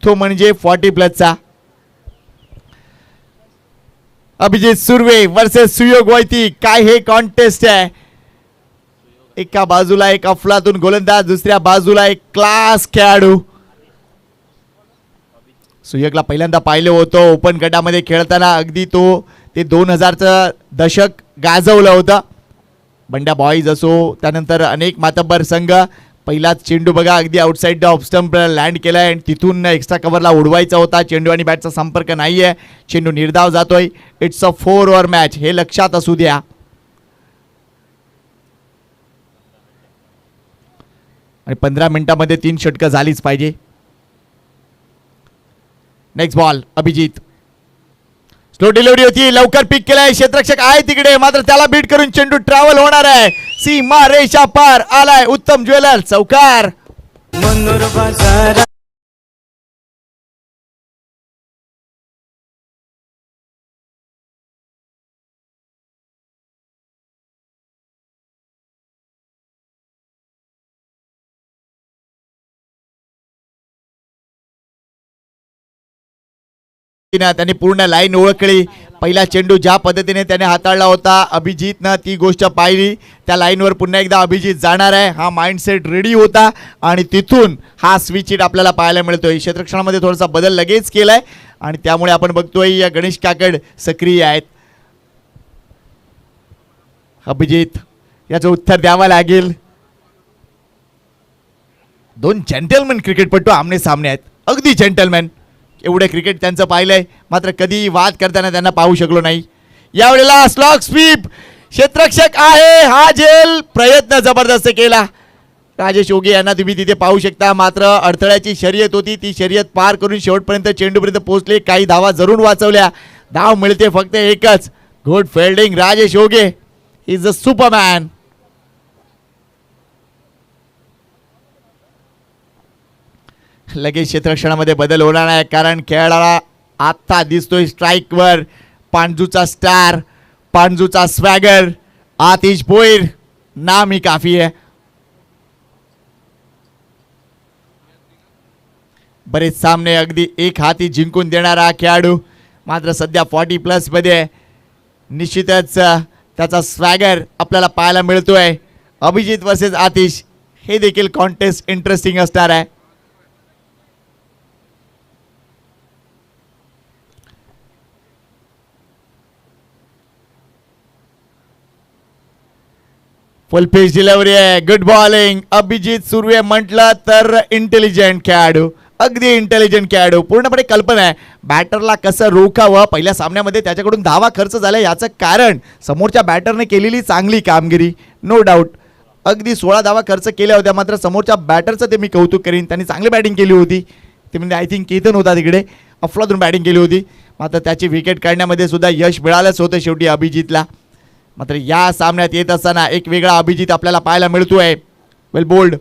तो म्हणजे 40+चा अभिजित सुर्वे वर्सेस सुयोग वैती. काय हे कॉन्टेस्ट आहे. एका बाजूला एक अफलातून गोलंदाज, दुसऱ्या बाजूला एक क्लास खेळाडू. सुयोगला पहिल्यांदा पाहिलं होतं ओपन गटामध्ये खेळताना. अगदी तो ते 2000चं दशक गाजवलं होतं. बंड्या बॉईज असो, त्यानंतर अनेक मातब्बर संघ. पहिलाच चेंडू बघा अगदी outside the off stump land केलाय आणि तिथून एक्स्ट्रा कव्हरला उडवायचा होता. चेंडू आणि बॅटचा संपर्क नाहीये. चेंडू निर्धाव जातोय. इट्स अ 4 ओव्हर मॅच, हे लक्षात असू द्या. आणि 15 मिनिटांमध्ये 3 षटकं झालीच पाहिजे. Next ball Abhijit. Slow delivery होती, लवकर पिक केलाय. क्षेत्ररक्षक आहे तिकडे, मात्र त्याला बीट करून चेंडू ट्रॅव्हल होणार आहे. सीमा रेषा पार आलाय उत्तम ज्वेलर. चौकार. त्यांनी पूर्ण लाईन ओळखली. पहिला चेंडू ज्या पद्धतीने त्याने हाताळला होता अभिजितनं, ती गोष्ट पाहिली. त्या लाईनवर पुन्हा एकदा अभिजित जाणार आहे, हा माइंडसेट रेडी होता. आणि तिथून हा स्विच हिट आपल्याला पाहायला मिळतोय. क्षेत्ररक्षणामध्ये थोडासा बदल लगेच केलाय आणि त्यामुळे आपण बघतोय या गणेश काकड सक्रिय आहेत. अभिजित याचं उत्तर द्यावं लागेल. 2 जेंटलमॅन क्रिकेटपटू आमने सामने आहेत. अगदी जेंटलमॅन. एवढे क्रिकेट त्यांचं पाहिलंय, मात्र कधी वाद करताना त्यांना पाहू शकलो नाही. यावेळेला स्लॉग स्वीप. क्षेत्ररक्षक आहे, हा झेल. प्रयत्न जबरदस्त केला. राजेश ओगे यांना तुम्ही तिथे पाहू शकता. मात्र अडथळ्याची शर्यत होती, ती शर्यत पार करून शेवटपर्यंत चेंडूपर्यंत पोहोचले. काही धावा जरूर वाचवल्या. धाव मिळते फक्त एकच. Good fielding Rajesh ओगे. Is a Superman. लगेच क्षेत्ररक्षणामध्ये बदल होणार आहे, कारण खेळाडा आता दिसतोय स्ट्राईकवर. पांडूचा स्टार, पांडूचा स्वॅगर आतिश भोईर. नाम ही काफी आहे. बरेच सामने अगदी एक हाती जिंकून देणारा खेळाडू, मात्र सध्या 40+ मध्ये निश्चितच त्याचा स्वॅगर आपल्याला पाहायला मिळतोय. अभिजित वर्सेस आतिश, हे देखील कॉन्टेस्ट इंटरेस्टिंग असणार आहे. फुल पिच डिलिव्हरी आहे. Good bowling. अभिजित सुर्वे म्हटलं तर इंटेलिजंट खेळाडू, अगदी इंटेलिजंट खेळाडू. पूर्णपणे कल्पना आहे बॅटरला कसं रोखावं. पहिल्या सामन्यामध्ये त्याच्याकडून धावा खर्च झाला, याचं कारण समोरच्या बॅटरने केलेली चांगली कामगिरी. नो डाऊट अगदी 16 धावा खर्च केल्या होत्या, मात्र समोरच्या बॅटरचं ते मी कौतुक करीन. त्यांनी चांगली बॅटिंग केली होती. ते म्हणजे आय थिंक केतन होता तिकडे, अफलातून बॅटिंग केली होती. मात्र त्याची विकेट काढण्यामध्ये सुद्धा यश मिळालंच होतं शेवटी अभिजितला. मात्र या सामन्यात येत असताना एक वेगळा अभिजित आपल्याला पाहायला मिळतोय. वेल बोल्ड.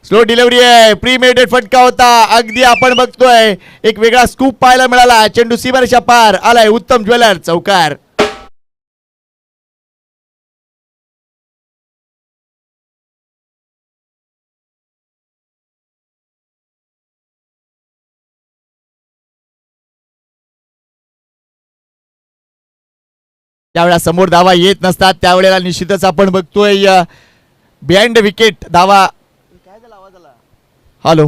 स्लो डिलिव्हरी आहे. प्रीमेडिटेड फटका होता. अगदी आपण बघतोय एक वेगळा स्कूप पाहायला मिळाला. चेंडू सीमारेषा पार आलाय उत्तम ज्वेलर. चौकार. त्यावेळेला समोर धावा येत नसतात, त्यावेळेला निश्चितच आपण बघतोय बिहाइंड विकेट धावा. हॅलो,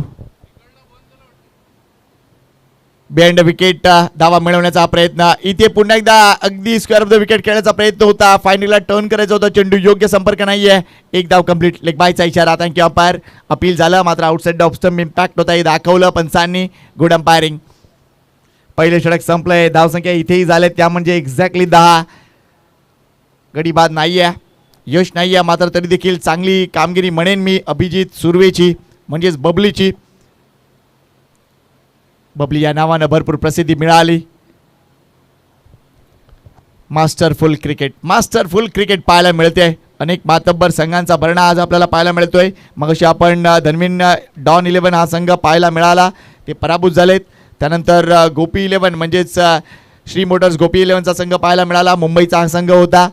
बिहाइंड विकेट धावा मिळवण्याचा प्रयत्न. इथे पुन्हा एकदा अगदी स्क्वेअर ऑफ द विकेट खेळण्याचा प्रयत्न होता. फायनलला टर्न करायचा होता चेंडू, योग्य संपर्क नाहीये. एक धाव कंप्लीट. लेग बायचा इशारा. Thank you umpire. अपील झालं, मात्र outside the off stump impact होता हे दाखवलं पंचांनी. Good umpiring. पहिले षटक संपलंय. धावसंख्या इथेही झाले त्या म्हणजे एक्झॅक्टली 10. गडी बाद नाहीये, यश नाहीये, मात्र तरी देखील चांगली कामगिरी म्हणेन मी अभिजित सुर्वेची, म्हणजेच बबलीची. बबली या नावानं भरपूर प्रसिद्धी मिळाली. मास्टरफुल क्रिकेट पाहायला मिळते. अनेक मातब्बर संघांचा भरणा आज आपल्याला पाहायला मिळतोय. मगाशी आपण धनविन डॉन 11 हा संघ पाहायला मिळाला, ते पराभूत झालेत. त्यानंतर गोपी 11 म्हणजेच श्री मोटर्स गोपी 11चा संघ पाहायला मिळाला. मुंबईचा हा संघ होता,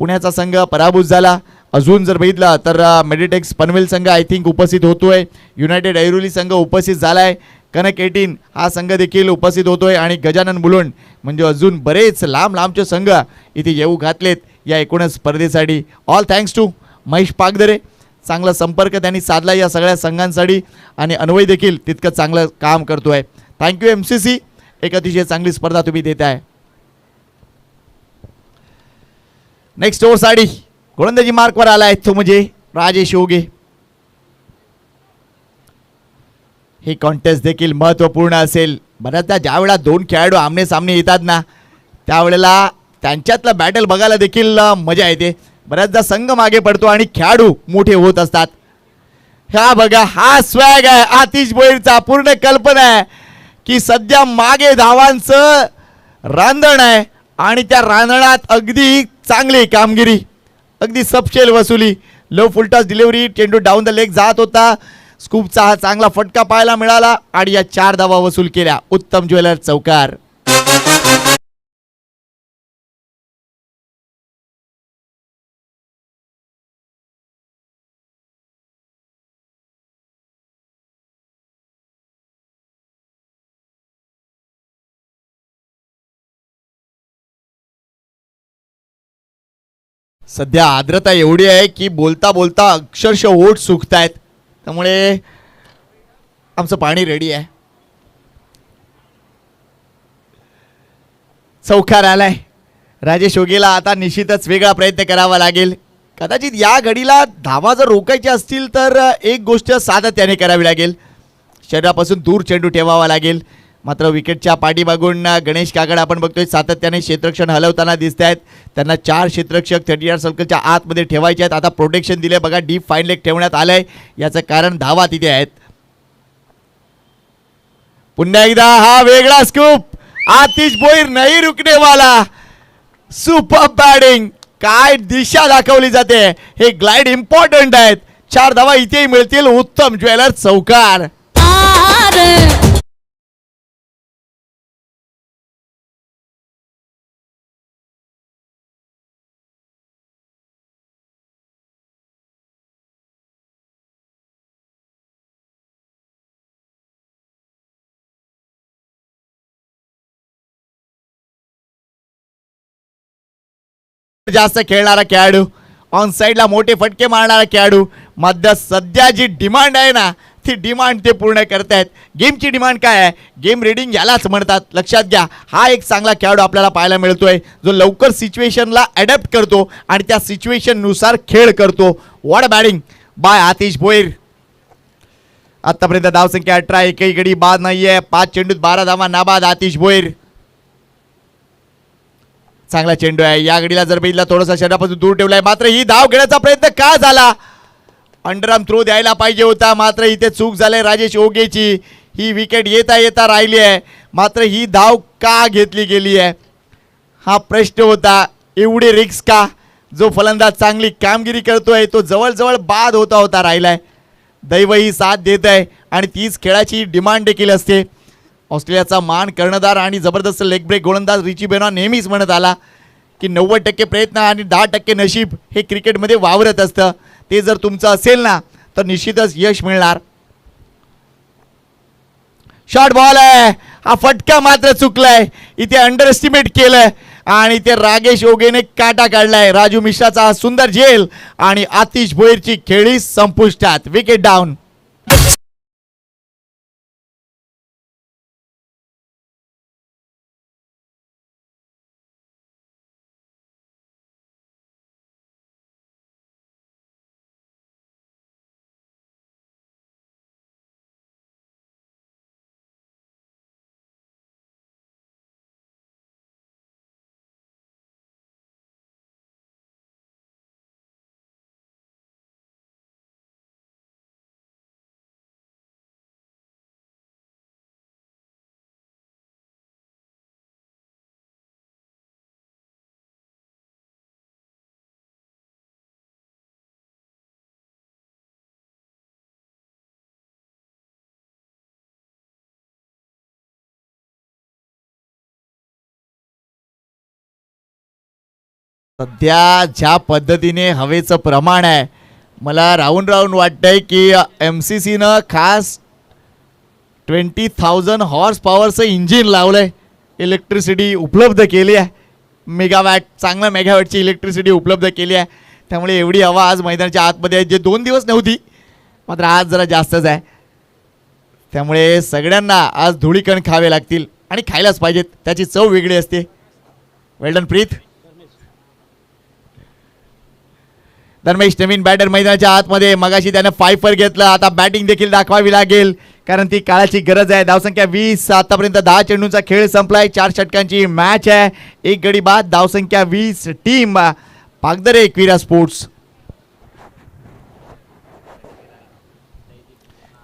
पुण्याचा संघ पराभूत झाला. अजून जर बघितलं तर मेडिटेक्स पनवेल संघ आय थिंक उपस्थित होतोय. युनायटेड ऐरोली संघ उपस्थित झालाय. कनक 18 हा संघ देखील उपस्थित होतोय आणि गजानन मुलुंड म्हणजे अजून बरेच लांब लांबचे संघ इथे येऊ घातलेत या एकूणच स्पर्धेसाठी. All thanks to Mahesh Pagdare. चांगला संपर्क त्यांनी साधला या सगळ्या संघांसाठी आणि अन्वय देखील तितकं चांगलं काम करतोय. Thank you MCC. एक अतिशय चांगली स्पर्धा तुम्ही देत आहे. नेक्स्ट ओव्हरसाठी गोलंदाजी मार्कवर आलाय तो म्हणजे राजेश ओगे. हे कॉन्टेस्ट देखील महत्त्वपूर्ण असेल. बऱ्याचदा ज्या वेळा दोन खेळाडू आमने सामने येतात ना त्यावेळेला त्यांच्यातलं बॅटल बघायला देखील मजा येते. बऱ्याचदा संघ मागे पडतो आणि खेळाडू मोठे होत असतात. ह्या बघा हा स्वॅग आहे आतिश भोईरचा. पूर्ण कल्पना आहे की सध्या मागे धावांचं रांधण आहे आणि त्या रांधणात अगदी चांगली कामगिरी, अगदी सबशेल वसुली. लो फुलटॉस डिलिव्हरी, चेंडू डाऊन द लेग जात होता. स्कूपचा हा चांगला फटका पाहायला मिळाला आणि या 4 धावा वसूल केल्या. उत्तम ज्वेलर चौकार. सध्या आर्द्रता एवढी आहे की बोलता बोलता अक्षरशः ओठ सुकतायत. त्यामुळे आमचं पाणी रेडी आहे. चौकार आलाय. राजेश ओगेला आता निश्चितच वेगळा प्रयत्न करावा लागेल. कदाचित या घडीला धावा जर रोखायच्या असतील तर एक गोष्ट सातत्याने करावी लागेल. शरीरापासून दूर चेंडू ठेवावा लागेल. मात्र विकेटच्या पाठीमागून गणेश कागड आपण बघतोय सातत्याने क्षेत्ररक्षण हलवताना दिसत आहेत. त्यांना 4 क्षेत्ररक्षक 30 यार्ड सर्कलच्या आतमध्ये ठेवायचे आहेत. आता प्रोटेक्शन दिले बघा. डीप फाईन लेग ठेवण्यात आलंय. याचं कारण धावा तिथे आहेत. पुन्हा एकदा हा वेगळा स्कूप. आतिश भोईर नाही रुकने वाला. Super batting. काय दिशा दाखवली जाते. हे ग्लाइड इम्पॉर्टंट आहेत. 4 धावा इथेही मिळतील. उत्तम ज्वेलर चौकार. जास्त खेळणारा खेळाडू, ऑन साइडला मोठे फटके मारणारा खेळाडू. मध्य सध्या जी डिमांड आहे ना ती डिमांड ते पूर्ण करतायत. गेमची डिमांड काय आहे? गेम रिडिंग यालाच म्हणतात. लक्षात घ्या. हा एक चांगला खेळाडू आपल्याला पाहायला मिळतोय जो लवकर सिच्युएशनला अडॅप्ट करतो आणि त्या सिच्युएशन नुसार खेळ करतो. What batting by Atish Bhoir. आतापर्यंत धावसंख्या 18. एकही गडी बाद नाहीये. 5 चेंडूत 12 धावा नाबाद आतिश भोईर. चांगला चेंडू आहे. या गडीला जर बघितला थोडासा शरीरापासून दूर ठेवलाय. मात्र ही धाव घेण्याचा प्रयत्न का झाला? अंडरआर्म थ्रो द्यायला पाहिजे होता. मात्र इथे चूक झाली राजेश ओगेची. ही विकेट येता येता राहिली आहे. मात्र ही धाव का घेतली गेली आहे हा प्रश्न होता. एवढी रिक्स का? जो फलंदाज चांगली कामगिरी करतोय तो जवळजवळ बाद होता राहिलाय. दैव ही साथ देत आहे आणि तीच खेळाची डिमांड देखील असते. ऑस्ट्रेलियाचा मान कर्णधार आणि जबरदस्त लेग ब्रेक गोलंदाज रिची बेनॉ नेहमीच म्हणत आला की 90% प्रयत्न आणि 10% नशीब हे क्रिकेटमध्ये वावरत असतं. ते जर तुमचं असेल ना तर निश्चितच यश मिळणार. शॉर्ट बॉल आहे. हा फटका मात्र चुकलाय. इथे अंडर एस्टिमेट केलंय आणि ते राजेश ओगेने काटा काढलाय. राजू मिश्राचा हा सुंदर झेल आणि आतिश भोईरची खेळी संपुष्टात. Wicket down. सध्या ज्या पद्धतीने हवेचं प्रमाण आहे मला राहून राहून वाटतंय की MCCनं खास 20,000 हॉर्स पॉवरचं इंजिन लावलंय, इलेक्ट्रिसिटी उपलब्ध केली आहे, मेगावॅट चांगल्या मेगावॅटची इलेक्ट्रिसिटी उपलब्ध केली आहे. त्यामुळे एवढी हवा आज मैदानाच्या आतमध्ये आहे, जे 2 दिवस नव्हती मात्र आज जरा जास्तच आहे. त्यामुळे सगळ्यांना आज धुळीकण खावे लागतील आणि खायलाच पाहिजेत, त्याची चव वेगळी असते. वेल्डन प्रीत. धर्मेश नवीन बॅटर मैदानाच्या आतमध्ये, मगाशी त्यानं 5 घेतलं, आता बॅटिंग देखील दाखवावी लागेल कारण ती काळाची गरज आहे. धावसंख्या 20, आतापर्यंत 10 चेंडूंचा खेळ संपलाय, 4 षटकांची मॅच आहे, 1 गडी बाद, धावसंख्या 20. Team Pagdare Ekvira sports.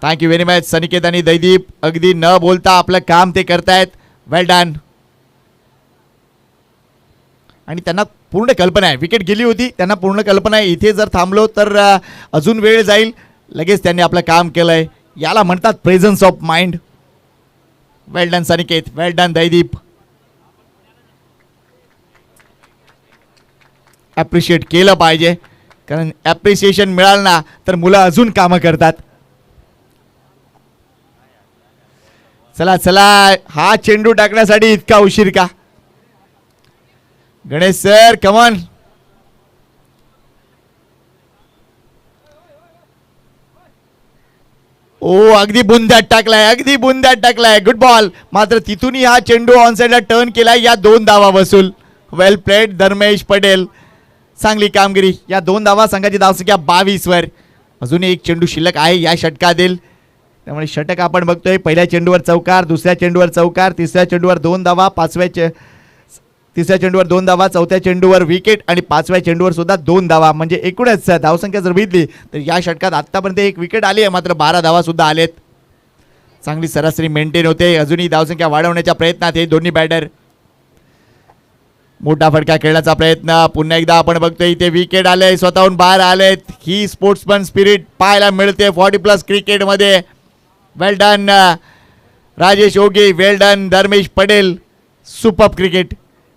Thank you very much Saniket आणि दैदीप, अगदी न बोलता आपलं काम ते करतायत. Well done. आणि त्यांना पूर्ण कल्पना आहे, विकेट गेली होती त्यांना पूर्ण कल्पना आहे इथे जर थांबलो तर अजून वेळ जाईल. लगेच त्यांनी आपलं काम केलंय, याला म्हणतात presence of mind. Well done Saniket, well done Daidip. Appreciate केलं पाहिजे कारण ॲप्रिसिएशन मिळालं ना तर मुलं अजून कामं करतात. चला चला, हा चेंडू टाकण्यासाठी इतका उशीर का? Ganesh sir come on. ओ अगदी बुंद्यात टाकलाय, अगदी बुंद्यात टाकलाय, गुड बॉल. मात्र तिथूनही हा चेंडू ऑन साइडला टर्न केलाय, या 2 धावा वसूल. वेल प्लेड धर्मेश पटेल, चांगली कामगिरी. या 2 धावा, संघाची धावसंख्या 22 वर. अजून एक चेंडू शिल्लक आहे या षटकातील, त्यामुळे षटक आपण बघतोय. पहिल्या चेंडूवर चौकार, दुसऱ्या चेंडूवर चौकार, तिसऱ्या चेंडूवर 2 धावा, तिसऱ्या चेंडूवर 2 धावा, चौथ्या चेंडूवर विकेट आणि 5व्या चेंडूवर सुद्धा 2 धावा. म्हणजे एकूणच धावसंख्या जर बघितली तर या षटकात आतापर्यंत 1 विकेट आली आहे, मात्र 12 धावा सुद्धा आलेत. चांगली सरासरी मेंटेन होते. अजूनही धावसंख्या वाढवण्याच्या प्रयत्नात हे दोन्ही बॅटर. मोठा फटका खेळण्याचा प्रयत्न पुन्हा एकदा आपण बघतोय. इथे विकेट आले, स्वतःहून बाहेर आलेत. ही स्पोर्ट्समन स्पिरिट पाहायला मिळते 40+ क्रिकेटमध्ये. वेल done Rajesh Ogi, well done Dharmesh Patel, super cricket.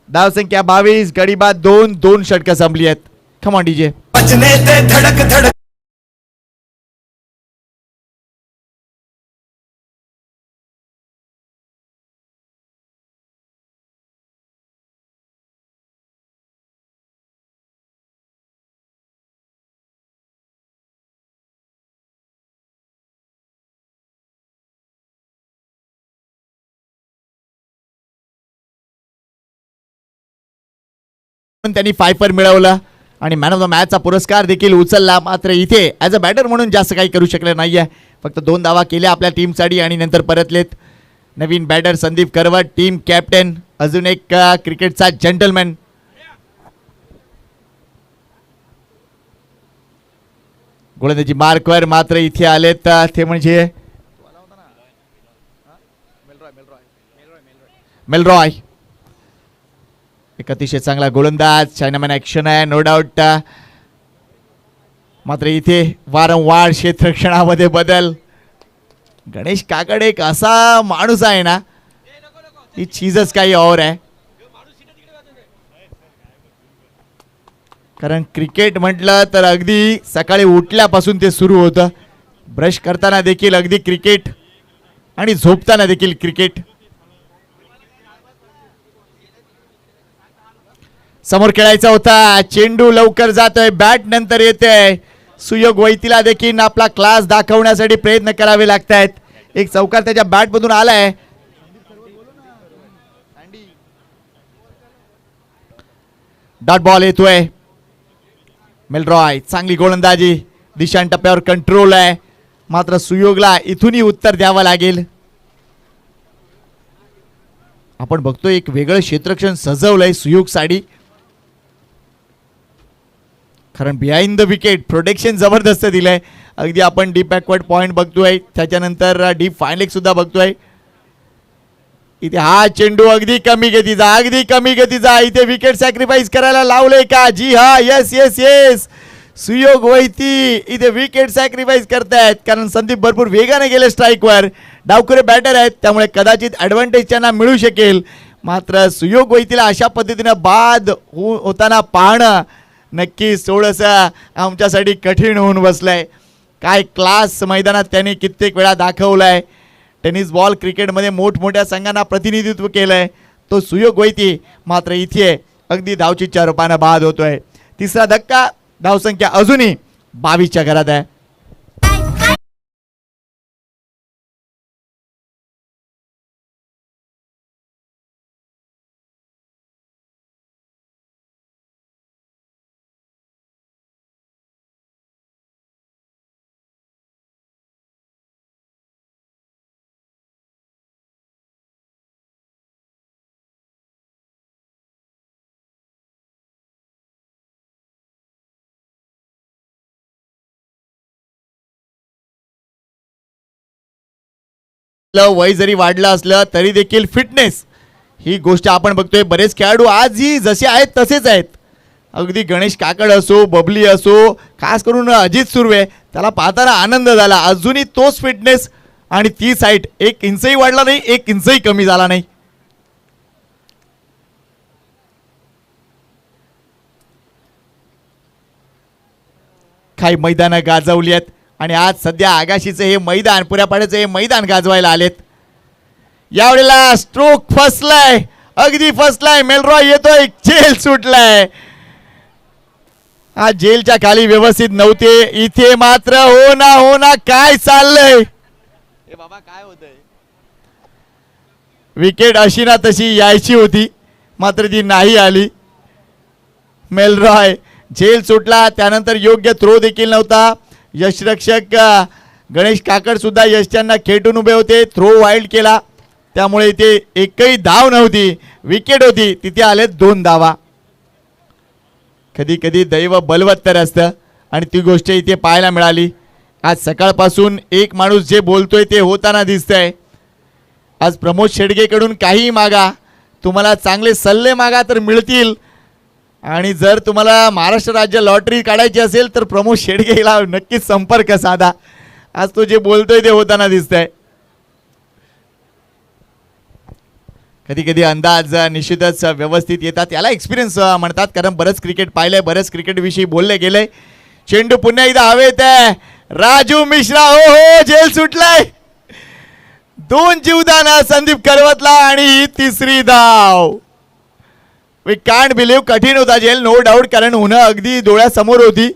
धावसंख्या 22, गडीबाद 2, 2 षटकं संपली आहेत. Come on DJ. धडक धडक. त्यांनी 5 मिळवलं आणि मॅन ऑफ द मॅचचा पुरस्कार देखील उचलला. मात्र इथे ॲज अ बॅटर म्हणून जास्त काही करू शकले नाही आहे. फक्त 2 धावा केल्या आपल्या टीमसाठी आणि नंतर परतलेत. नवीन बॅटर संदीप करवट, टीम कॅप्टन, अजून एक क्रिकेटचा जंटलमॅन. गोलंदाजी मार्कवर मात्र इथे आलेत ते म्हणजे मेलरॉय. एक अतिशय चांगला गोलंदाज, चायनामॅन ॲक्शन आहे नो डाऊट. मात्र इथे वारंवार क्षेत्ररक्षणामध्ये बदल. गणेश काकड एक असा माणूस आहे ना, ही चीजच काही और आहे. कारण क्रिकेट म्हटलं तर अगदी सकाळी उठल्यापासून ते सुरू होतं. ब्रश करताना देखील अगदी क्रिकेट आणि झोपताना देखील क्रिकेट. समोर खेळायचा होता, चेंडू लवकर जातोय, बॅट नंतर येते. सुयोग वैतीला देखील आपला क्लास दाखवण्यासाठी प्रयत्न करावे लागत आहेत. एक चौकार त्याच्या बॅट मधून आलाय. डॉट बॉल येतोय. मेलरॉय चांगली गोलंदाजी, दिशान टप्प्यावर कंट्रोल आहे. मात्र सुयोगला इथूनही उत्तर द्यावं लागेल. आपण बघतोय एक वेगळं क्षेत्ररक्षण सजवलंय सुयोग साठी. कारण बिहाइंड द विकेट प्रोटेक्शन जबरदस्त दिलंय. अगदी आपण डीप बॅकवर्ड पॉइंट बघतोय, त्याच्यानंतर डीप फाईन लेग सुद्धा बघतोय. इथे हा चेंडू अगदी कमी गतीचा, अगदी कमी गतीचा. इथे विकेट सॅक्रिफाईस करायला लावले का? जी हा, येस येस येस. सुयोग वैती इथे विकेट सॅक्रिफाईस करतायत कारण संदीप भरपूर वेगाने गेले स्ट्राईकवर. डावखुरे बॅटर आहेत त्यामुळे कदाचित ॲडव्हान्टेज त्यांना मिळू शकेल. मात्र सुयोग वैतीला अशा पद्धतीनं बाद होताना पाहणं नक्कीच थोडंसं आमच्यासाठी कठीण होऊन बसलंय. काय क्लास मैदानात त्यांनी कित्येक वेळा दाखवलाय. टेनिस बॉल क्रिकेटमध्ये मोठमोठ्या संघांना प्रतिनिधित्व केलंय तो सुयोग वैती. मात्र इथे अगदी धावचीच्या रूपानं बाद होतोय. तिसरा धक्का. धावसंख्या अजूनही 22च्या घरात आहे. वय जरी वाढलं असलं तरी देखील फिटनेस ही गोष्ट आपण बघतोय. बरेच खेळाडू आजही जसे आहेत तसेच आहेत. अगदी गणेश काकड असो, बबली असो, खास करून अजित सुर्वे, त्याला पाहताना आनंद झाला. अजूनही तोच फिटनेस आणि ती साईट 1 इंचही वाढला नाही, 1 इंचही कमी झाला नाही. काही मैदानं गाजवली आहेत आणि आज सध्या आगाशीचं हे मैदान, पुऱ्यापाड्याचं हे मैदान गाजवायला आलेत. यावेळेला स्ट्रोक फसलाय, अगदी फसलाय. मेलरॉय येतोय, जेल सुटलाय. हा जेलच्या खाली व्यवस्थित नव्हते. इथे मात्र हो ना काय चाललंय हे बाबा, काय होतंय. विकेट अशी ना तशी यायची होती मात्र ती नाही आली. मेलरॉय जेल सुटला. त्यानंतर योग्य थ्रो देखील नव्हता. यशरक्षक गणेश काकड सुद्धा यशच्यांना खेटून उभे होते. थ्रो वाईल्ड केला त्यामुळे इथे एकही धाव नव्हती. विकेट होती, तिथे आले 2 धावा. कधी कधी दैव बलवत्तर असतं आणि ती गोष्ट इथे पाहायला मिळाली. आज सकाळपासून एक माणूस जे बोलतोय ते होताना दिसतंय. आज प्रमोद शेडगेकडून काही मागा, तुम्हाला चांगले सल्ले मागा तर मिळतील. आणि जर तुम्हाला महाराष्ट्र राज्य लॉटरी काढायची असेल तर प्रमोद शेडगेला नक्कीच संपर्क साधा. आज तो जे बोलतोय ते होताना दिसतंय. कधी कधी अंदाज निश्चितच व्यवस्थित येतात. याला एक्सपिरियन्स म्हणतात, कारण बरंच क्रिकेट पाहिलंय, बरंच क्रिकेट विषयी बोलले गेले. चेंडू पुन्हा एकदा हवेत आहे. राजू मिश्रा हो जेल सुटलाय. 2 जीवदान संदीप करवतला आणि ही 3री धाव. We can't believe. कठीण होता जेल, नो डाऊट, कारण उन्ह अगदी डोळ्यासमोर होती.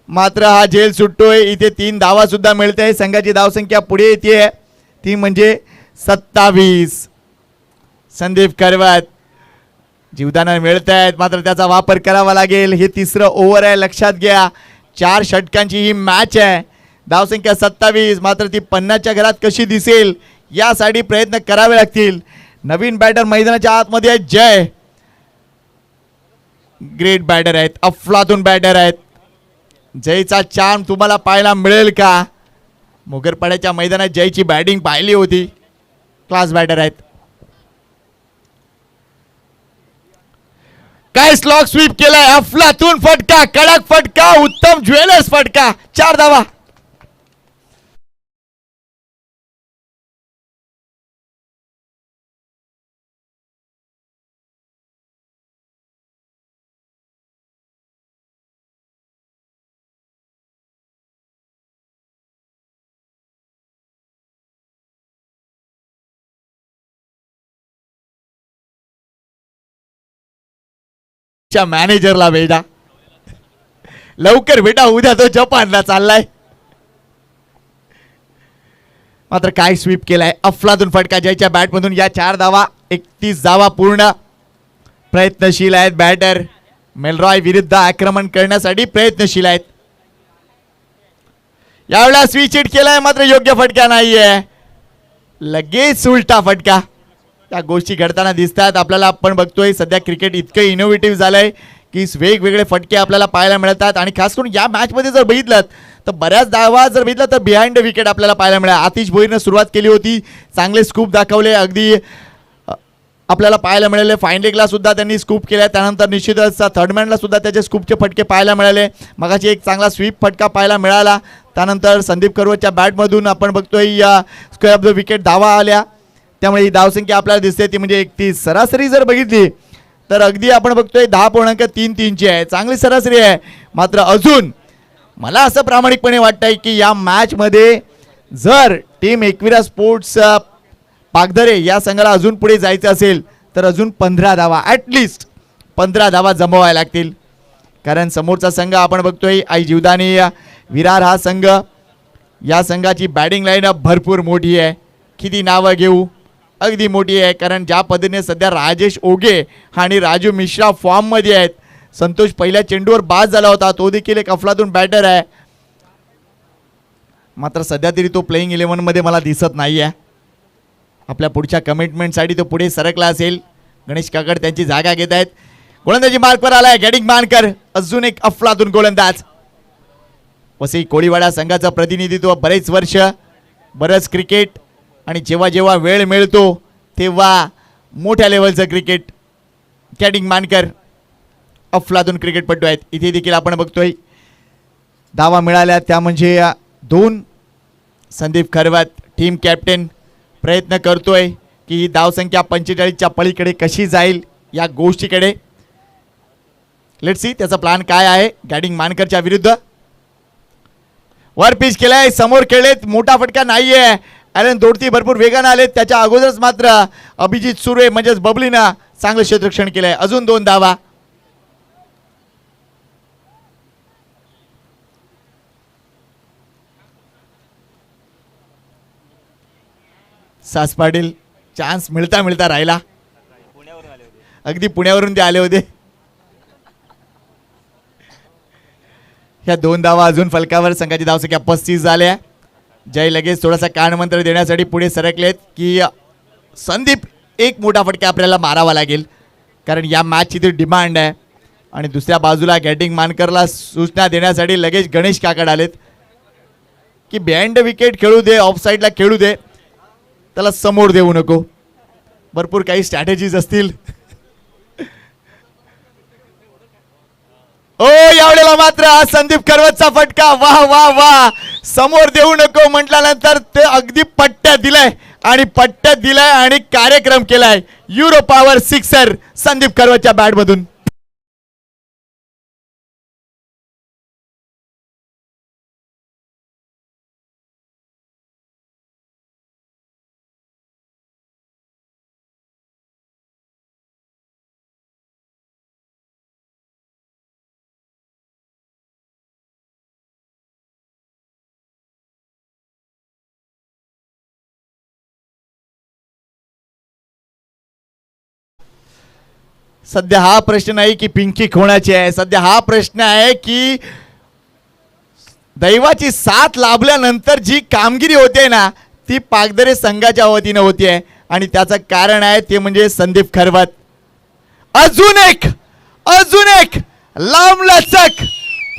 मात्र हा जेल सुटतोय. इथे 3 धावा सुद्धा मिळते. संघाची धावसंख्या पुढे येते, ती म्हणजे 27. संदीप करवत जीवदान मिळत आहेत मात्र त्याचा वापर करावा लागेल. हे 3रं ओव्हर आहे, लक्षात घ्या. 4 षटकांची ही मॅच आहे. धावसंख्या 27, मात्र ती 50च्या घरात कशी दिसेल यासाठी प्रयत्न करावे लागतील. नवीन बॅटर मैदानाच्या आतमध्ये आहेत जय. ग्रेट बॅटर आहेत, अफलातून बॅटर आहेत. जयचा चार्म तुम्हाला पाहायला मिळेल का? मोगरपाड्याच्या मैदानात जयची बॅटिंग पाहिली होती. क्लास बॅटर आहेत. काय स्लॉग स्वीप केलाय, अफलातून फटका, कडक फटका, उत्तम ज्वेलर्स फटका. 4 धावा. मॅनेजरला भेटा लवकर, भेटा, उद्या तो जपानला चाललाय. मात्र काय स्वीप केलाय, अफलातून फटका जयच्या बॅटमधून. या 4 धावा, 31 धावा पूर्ण. प्रयत्नशील आहेत बॅटर. मेलरॉय विरुद्ध आक्रमण करण्यासाठी प्रयत्नशील आहेत. यावेळेला स्विच हिट केलाय मात्र योग्य फटका नाहीये. लगेच उलटा फटका. त्या गोष्टी घडताना दिसतात आपल्याला. आपण बघतोय सध्या क्रिकेट इतकं इनोव्हेटिव्ह झालंय की वेगवेगळे फटके आपल्याला पाहायला मिळतात. आणि खास करून या मॅचमध्ये जर बघितलं तर बऱ्याच धावा जर बघितलं तर बिहाइंड द विकेट आपल्याला पाहायला मिळाला. आतिश भोईरनं सुरुवात केली होती, चांगले स्कूप दाखवले, अगदी आपल्याला पाहायला मिळाले. फाईन लेगला सुद्धा त्यांनी स्कूप केला. त्यानंतर निश्चितच थर्डमॅनला सुद्धा त्याचे स्कूपचे फटके पाहायला मिळाले. मगाशी एक चांगला स्वीप फटका पाहायला मिळाला. त्यानंतर संदीप करवतच्या बॅटमधून आपण बघतोय स्क्वेअर ऑफ द विकेट धावा आल्या. त्यामुळे ही धावसंख्या आपल्याला दिसते ती म्हणजे 31. सरासरी जर बघितली तर अगदी आपण बघतोय 10.33 आहे, चांगली सरासरी आहे. मात्र अजून मला असं प्रामाणिकपणे वाटतंय की या मॅचमध्ये जर टीम एकविरा स्पोर्ट्स पागधरे या संघाला अजून पुढे जायचं असेल तर अजून 15 धावा, ॲटलिस्ट 15 धावा जमवायला लागतील. कारण समोरचा संघ आपण बघतोय आई जीवदानी विरार हा संघ, या संघाची बॅटिंग लाईनअप भरपूर मोठी आहे. किती नावं घेऊ, अगदी मोठी आहे. कारण ज्या पद्धतीने सध्या राजेश ओगे आणि राजू मिश्रा फॉर्ममध्ये आहेत. संतोष पहिल्या चेंडूवर बाद झाला होता, तो देखील एक अफलातून बॅटर आहे. मात्र सध्या तरी तो प्लेइंग 11 मध्ये मला दिसत नाही आहे. आपल्या पुढच्या कमिटमेंटसाठी तो पुढे सरकला असेल. गणेश काकड त्यांची जागा घेत आहेत. गोलंदाजी मार्कवर आलाय गॅडिंग मानकर, अजून एक अफलातून गोलंदाज. वसई कोळीवाडा संघाचं प्रतिनिधित्व बरेच वर्ष, बरंच क्रिकेट आणि जेव्हा जेव्हा वेळ मिळतो तेव्हा मोठ्या लेवलचं क्रिकेट. गॅडिंग मानकर अफलातून क्रिकेटपटू आहेत. इथे देखील आपण बघतोय धावा मिळाल्या त्या म्हणजे 2. संदीप खरवत टीम कॅप्टन प्रयत्न करतोय की ही धावसंख्या 45च्या पलीकडे कशी जाईल या गोष्टीकडे. लेट्स सी त्याचा प्लॅन काय आहे. गॅडिंग मानकरच्या विरुद्ध वर पिच केलाय, समोर खेळलेत, मोठा फटका नाहीये. ॲलन दोडती भरपूर वेगाने आलेत. त्याच्या अगोदरच मात्र अभिजित सुर्वे म्हणजेच बबलीनं चांगलं क्षेत्ररक्षण केलंय. अजून 2 धावा. सास पाटील चान्स मिळता मिळता राहिला, अगदी पुण्यावरून ते आले होते. ह्या 2 धावा अजून फलकावर. संघाची धावसंख्या 35 झाल्या. जय लगेच थोडासा कानमंत्र देण्यासाठी पुढे सरकलेत की संदीप एक मोठा फटका आपल्याला मारावा लागेल, कारण या मॅचची ती डिमांड आहे. आणि दुसऱ्या बाजूला गॅटिंग मानकरला सूचना देण्यासाठी लगेच गणेश काकड आलेत की बिहाइंड द विकेट खेळू दे, ऑफ साईडला खेळू दे, त्याला समोर देऊ नको. भरपूर काही स्ट्रॅटेजीज असतील. ओ यावेळेला मात्र संदीप खरवतचा फटका. वाह वाह वाह, समोर देऊ नको म्हटल्यानंतर ते अगदी पट्ट्यात दिलाय आणि पट्ट्यात दिलाय आणि कार्यक्रम केलाय. युरो पॉवर सिक्सर संदीप खरवतच्या बॅट मधून. सध्या हा प्रश्न नाही की पिंकी कोणाची आहे, सध्या हा प्रश्न आहे की दैवाची साथ लाभल्यानंतर जी कामगिरी होते ना ती पागधरे संघाच्या वतीने होतीये आणि त्याचं कारण आहे ते म्हणजे संदीप खरवत. अजून एक लांबलचक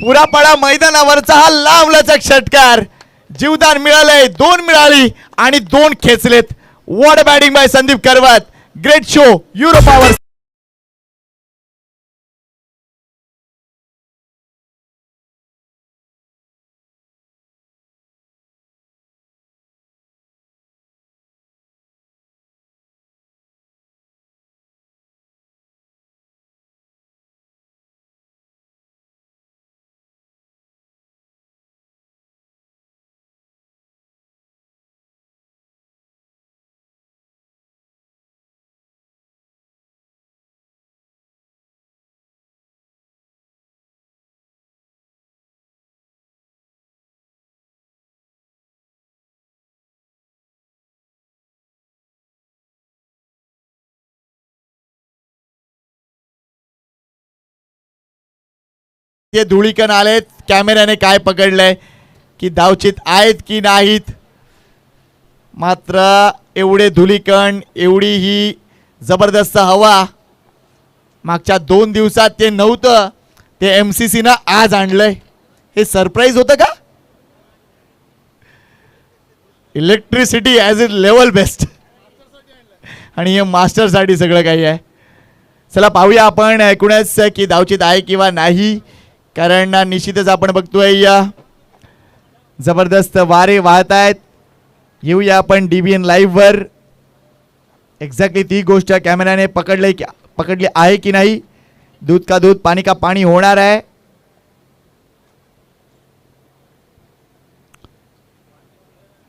पुरापाडा मैदानावरचा हा लांबलचक षटकार. जीवदान मिळालंय, 2 मिळाली आणि 2 खेचलेत. What batting by Sandeep Kharvat. Great show euro power. ते धुळीकण आलेत. कॅमेऱ्याने काय पकडलंय की धावचित आहेत की नाहीत. मात्र एवढे धुळीकण, एवढी ही जबरदस्त हवा मागच्या 2 दिवसात ते नव्हतं, ते MCC ना आज आणलंय. हे सरप्राईज होतं का? Electricity as it level best आणि हे मास्टरसाठी सगळं काही आहे. चला पाहूया आपण ऐकूनच की धावचित आहे किंवा नाही, कारण निश्चितच आपण बघतोय जबरदस्त वारे वाहत आहेत. येऊया आपण DBN लाईव्ह वर. एक्झॅक्टली ती गोष्ट कॅमेराने पकडली आहे की नाही. दूध का दूध पाणी का पाणी होणार आहे.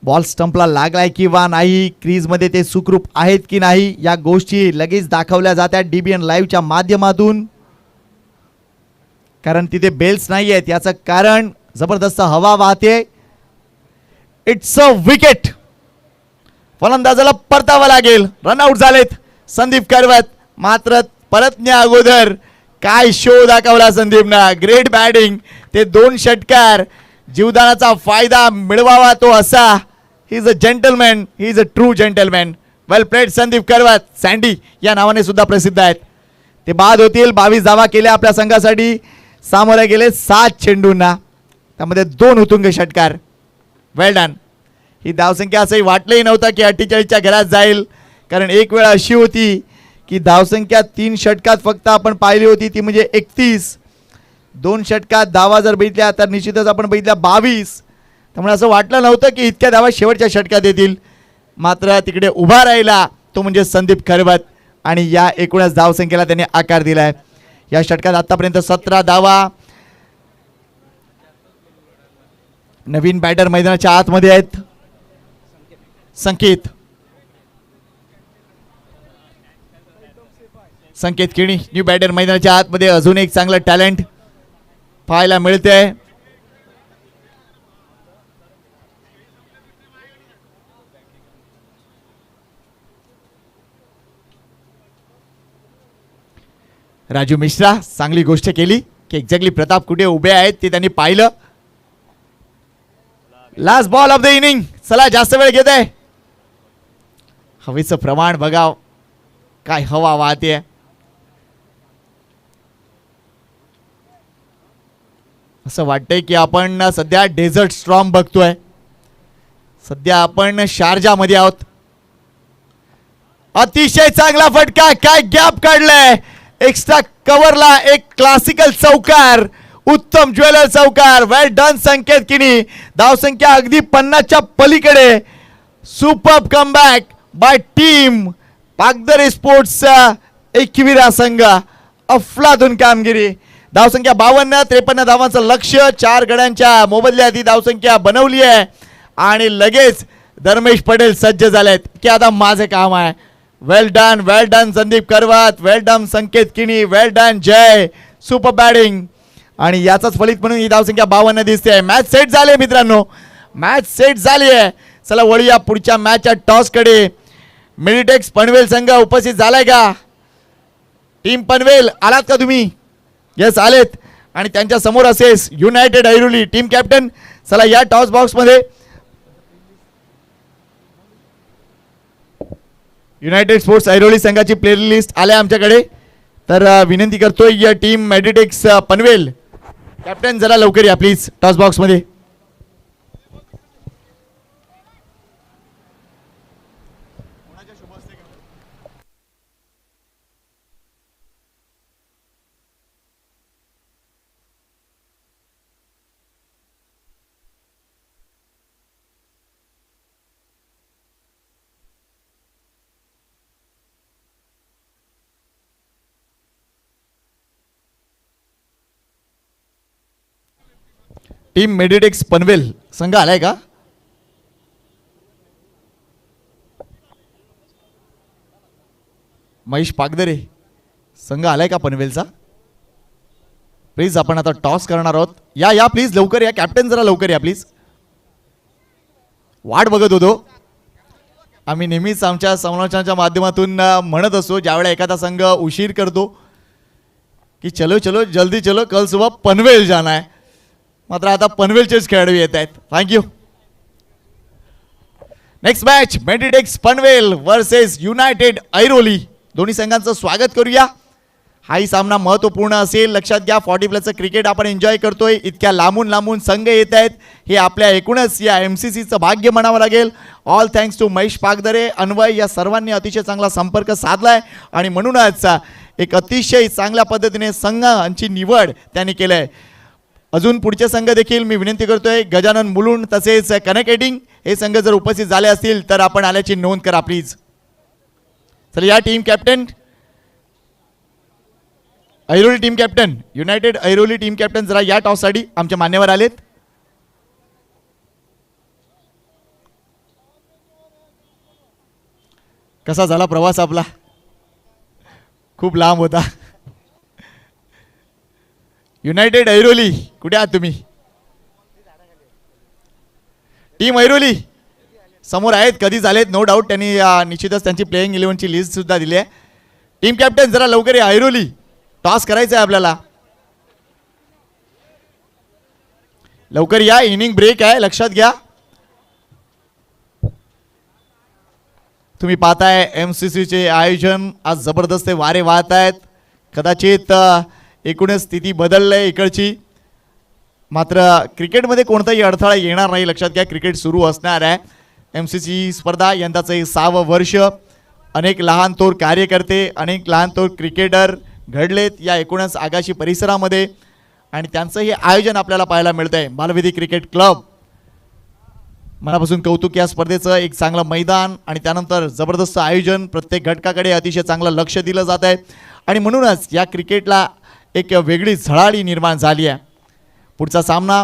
बॉल स्टंपला लागलाय किंवा नाही, क्रीजमध्ये ते सुखरूप आहेत की नाही, या गोष्टी लगेच दाखवल्या जातात DBN लाईव्हच्या माध्यमातून. कारण तिथे बेल्स नाही आहेत, याचं कारण जबरदस्त हवा वाहते. It's a wicket. फलंदाजाला परतावं लागेल. रनआउट झालेत संदीप करवत. मात्र परतण्या अगोदर काय शो दाखवला संदीपनं. Great batting. ते 2 षटकार. जीवदानाचा फायदा मिळवावा तो असा. He is a gentleman. He is a true gentleman. Well played Sandeep Karvat. Sandy या नावाने सुद्धा प्रसिद्ध आहेत. ते बाद होतील. 22 धावा केल्या आपल्या संघासाठी. सामोरे गेले 7 चेंडूंना, त्यामध्ये 2 उत्तुंग षटकार. वेल डन. ही धावसंख्या असंही वाटलंही नव्हतं की 48च्या घरात जाईल. कारण एक वेळ अशी होती की धावसंख्या 3 षटकात फक्त आपण पाहिली होती, ती म्हणजे 31. 2 षटकात धावा जर बघितल्या तर निश्चितच आपण बघितल्या 22. त्यामुळे असं वाटलं नव्हतं की इतक्या धावा शेवटच्या षटकात येतील. मात्र तिकडे उभा राहिला तो म्हणजे संदीप खरवत आणि या एकूणच धावसंख्येला त्याने आकार दिलाय. या षटकात आतापर्यंत 17 धावा. नवीन बॅटर मैदानाच्या आतमध्ये आहेत. संकेत किणी न्यू बॅटर मैदानाच्या आतमध्ये. अजून एक चांगलं टॅलेंट पाहायला मिळते. राजू मिश्रा चांगली गोष्ट केली की एक्झॅक्टली प्रताप कुठे उभे आहेत ते त्यांनी पाहिलं. Last ball of the inning. चला जास्त वेळ घेत आहे. हवेचं प्रमाण बघा, काय हवा वाहते. असं वाटतंय की आपण सध्या डेझर्ट स्टॉर्म बघतोय. सध्या आपण शारजामध्ये आहोत. अतिशय चांगला फटका. काय गॅप काढलाय. एक्स्ट्रा कव्हरला एक क्लासिकल चौकार. उत्तम ज्वेलर चौकार. Well done Sanket Kini. धावसंख्या अगदी 50च्या पलीकडे. Super comeback by team Pagdare स्पोर्ट्सचा एकविरा संघ. अफलातून कामगिरी. धावसंख्या 52. 53 धावांचं लक्ष्य. 4 गड्यांच्या मोबदल्यात ही धावसंख्या बनवली आहे आणि लगेच धर्मेश पटेल सज्ज झालेत की आता माझे काम आहे. Well done Sandeep Karvat. Well done Sanket Kini. Well done Jay. Super batting. आणि याचाच फलित म्हणून ही धावसंख्या 52 दिसते. मॅच सेट झाली मित्रांनो. मॅच सेट झाली आहे. चला वळूया पुढच्या मॅचच्या टॉसकडे. मिलिटेक्स पनवेल संघ उपस्थित झालाय का. टीम पनवेल आलात का तुम्ही. येस आलेत. आणि त्यांच्या समोर असेल युनायटेड ऐरोली टीम कॅप्टन. चला या टॉस बॉक्स मध्ये युनायटेड स्पोर्ट्स ऐरोली संघाची प्लेयर लिस्ट आल्या आमच्याकडे. तर विनंती करतोय या टीम मेडिटेक्स पनवेल कॅप्टन जरा लवकर या प्लीज टॉस बॉक्स मध्ये. टीम मेडिटेक्स पनवेल संघ आलाय का. महेश पागदरे संघ आलाय का पनवेलचा. प्लीज आपण आता टॉस करणार आहोत. या प्लीज लवकर या. कॅप्टन जरा लवकर या प्लीज. वाट बघत होतो. आम्ही नेहमीच आमच्या समालोचनाच्या माध्यमातून म्हणत असतो ज्यावेळेला एखादा संघ उशीर करतो की चलो चलो जल्दी चलो कल सुबह पनवेल जाना है. मात्र आता पनवेलचेच खेळाडू येत आहेत. Thank you. Next match Meditex Panvel versus united Airoli. दोन्ही संघांचं स्वागत करूया. हाही सामना महत्त्वपूर्ण असेल. लक्षात घ्या 40+ क्रिकेट आपण एन्जॉय करतोय. इतक्या लांबून संघ येत आहेत. हे आपल्या एकूणच या MCCचं भाग्य म्हणावं लागेल. All thanks to Mahesh Pagdare, Anvay या सर्वांनी अतिशय चांगला संपर्क साधलाय आणि म्हणूनच एक अतिशय चांगल्या पद्धतीने संघांची निवड त्यांनी केलंय. अजून पुढचे संघ देखील मी विनंती करतोय गजानन मुलुंड तसेच कनेक्टिंग हे संघ जर उपस्थित झाले असतील तर आपण आल्याची नोंद करा प्लीज. चला या team captain, Airoli team captain, United Airoli team captain जरा या टॉससाठी आमचे मान्यवर आलेत. कसा झाला प्रवास आपला? खूप लांब होता. युनायटेड ऐरोली कुठे आहात तुम्ही? टीम ऐरोली समोर आहेत, कधी झालेत नो डाऊट. त्यांनी निश्चितच त्यांची प्लेइंग 11ची लिस्ट सुद्धा दिली आहे. टीम कॅप्टन जरा लवकर या, ऐरोली टॉस करायचा आहे आपल्याला. लवकर या, इनिंग ब्रेक आहे, लक्षात घ्या. तुम्ही पाहताय MCC चे आयोजन आज जबरदस्त वारे वाहत आहेत. कदाचित एकूणच स्थिती बदललंय इकडची, मात्र क्रिकेटमध्ये कोणताही अडथळा येणार नाही. लक्षात घ्या, क्रिकेट सुरू असणार आहे. MCC स्पर्धा यंदाचं हे 6वं वर्ष. अनेक लहान थोर कार्यकर्ते, अनेक लहान थोर क्रिकेटर घडलेत या एकूणच आगाशी परिसरामध्ये आणि त्यांचं हे आयोजन आपल्याला पाहायला मिळतंय. बालविधी क्रिकेट क्लब, मनापासून कौतुक या स्पर्धेचं. एक चांगलं मैदान आणि त्यानंतर जबरदस्त आयोजन, प्रत्येक घटकाकडे अतिशय चांगलं लक्ष दिलं जात आहे आणि म्हणूनच या क्रिकेटला एक वेगळी झळाळी निर्माण झाली आहे. पुढचा सामना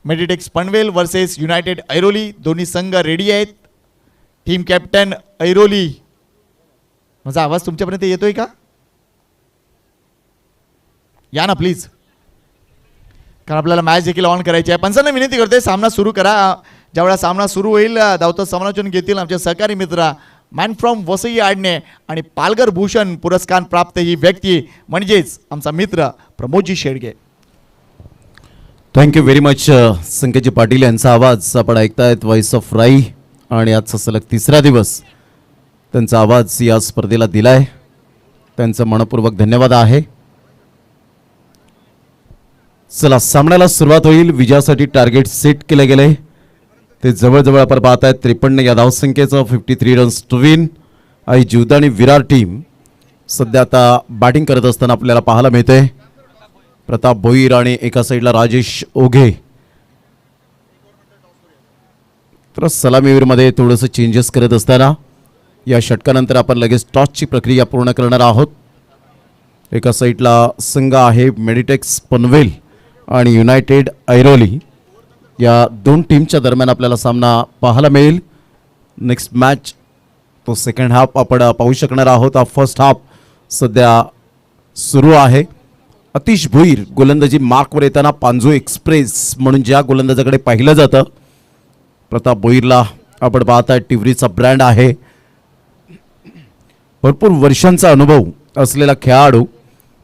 मेडिटेक्स पनवेल वर्सेस युनायटेड ऐरोली. दोन्ही संघ रेडी आहेत. टीम कॅप्टन ऐरोली, माझा आवाज तुमच्यापर्यंत येतोय का? या ना प्लीज, कारण आपल्याला मॅच देखील ऑन करायची आहे. पंचांना विनंती करतोय सामना सुरू करा. ज्यावेळेला सामना सुरू होईल धावतं समालोचन घेतील आमचे सहकारी मित्र मॅन फ्रॉम वसई आडणे आणि पालघर भूषण पुरस्कार प्राप्त ही व्यक्ती म्हणजेच आमचा मित्र Pramodji Shedge. Thank you very much. Sanketji Patil यांचा आवाज आपण ऐकतायत, व्हॉइस ऑफ राई, आणि आजचा सलग 3रा दिवस त्यांचा आवाज या स्पर्धेला दिलाय. त्यांचं मनपूर्वक धन्यवाद आहे. चला, सामन्याला सुरुवात होईल. विजयासाठी टार्गेट सेट केले गेले ते जवळजवळ आपण पाहत आहेत. 53 या धावसंख्येचं 53 runs to win. Aai Jivdani Virar team सध्या आता बॅटिंग करत असताना आपल्याला पाहायला मिळते. प्रताप भोईर आणि एका साईडला राजेश ओघे. तर सलामीवीरमध्ये थोडंसं चेंजेस करत असताना या षटकानंतर आपण लगेच टॉसची प्रक्रिया पूर्ण करणार आहोत. एका साईडला संघ आहे मेडिटेक्स पनवेल आणि युनायटेड ऐरोली. या दोन टीमच्या दरम्यान आपल्याला सामना पाहायला मिळेल. नेक्स्ट मॅच तो सेकंड हाफ आपण पाहू शकणार आहोत. हा फर्स्ट हाफ सध्या सुरू आहे. अतिश भोईर गोलंदाजी मार्कवर येताना पांजू एक्सप्रेस म्हणून ज्या गोलंदाजाकडे पाहिलं जातं, प्रताप भोईरला आपण पाहताय टिवरीचा ब्रँड आहे. भरपूर वर्षांचा अनुभव असलेला खेळाडू,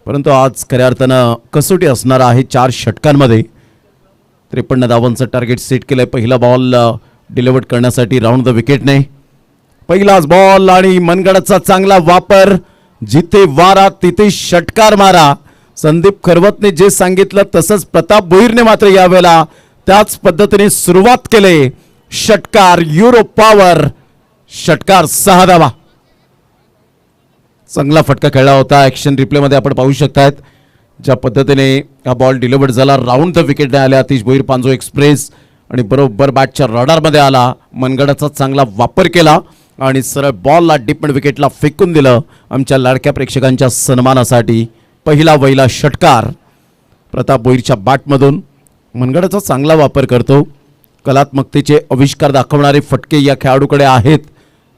परंतु आज खऱ्या अर्थानं कसोटी असणार आहे. 4 षटकांमध्ये 53 धावांचं टार्गेट सेट केलंय. पहिला बॉल डिलिव्हर करण्यासाठी राऊंड द विकेटने. पहिलाच बॉल आणि मनगडाचा चांगला वापर. जिथे वारा तिथे षटकार मारा. संदीप खरवतने जे सांगितलं तसंच प्रताप भोईरने मात्र यावेळेला त्याच पद्धतीने सुरुवात केली. षटकार, युरो पॉवर, षटकार 6 धावा. चांगला फटका खेळला होता. ॲक्शन रिप्लेमध्ये आपण पाहू शकतायत ज्या पद्धतीने हा बॉल डिलिव्हर्ड झाला. राऊंड द विकेटने आल्या अतिश भोईर पांजो एक्सप्रेस आणि बरोबर बॅटच्या रडारमध्ये आला. मनगडाचा चांगला वापर केला आणि सरळ बॉलला डीप मिड विकेटला फेकून दिलं. आमच्या लाडक्या प्रेक्षकांच्या सन्मानासाठी पहिला वहिला षटकार प्रताप भोईरच्या बॅटमधून. मनगडाचा चांगला वापर करतो. कलात्मकतेचे आविष्कार दाखवणारे फटके या खेळाडूकडे आहेत.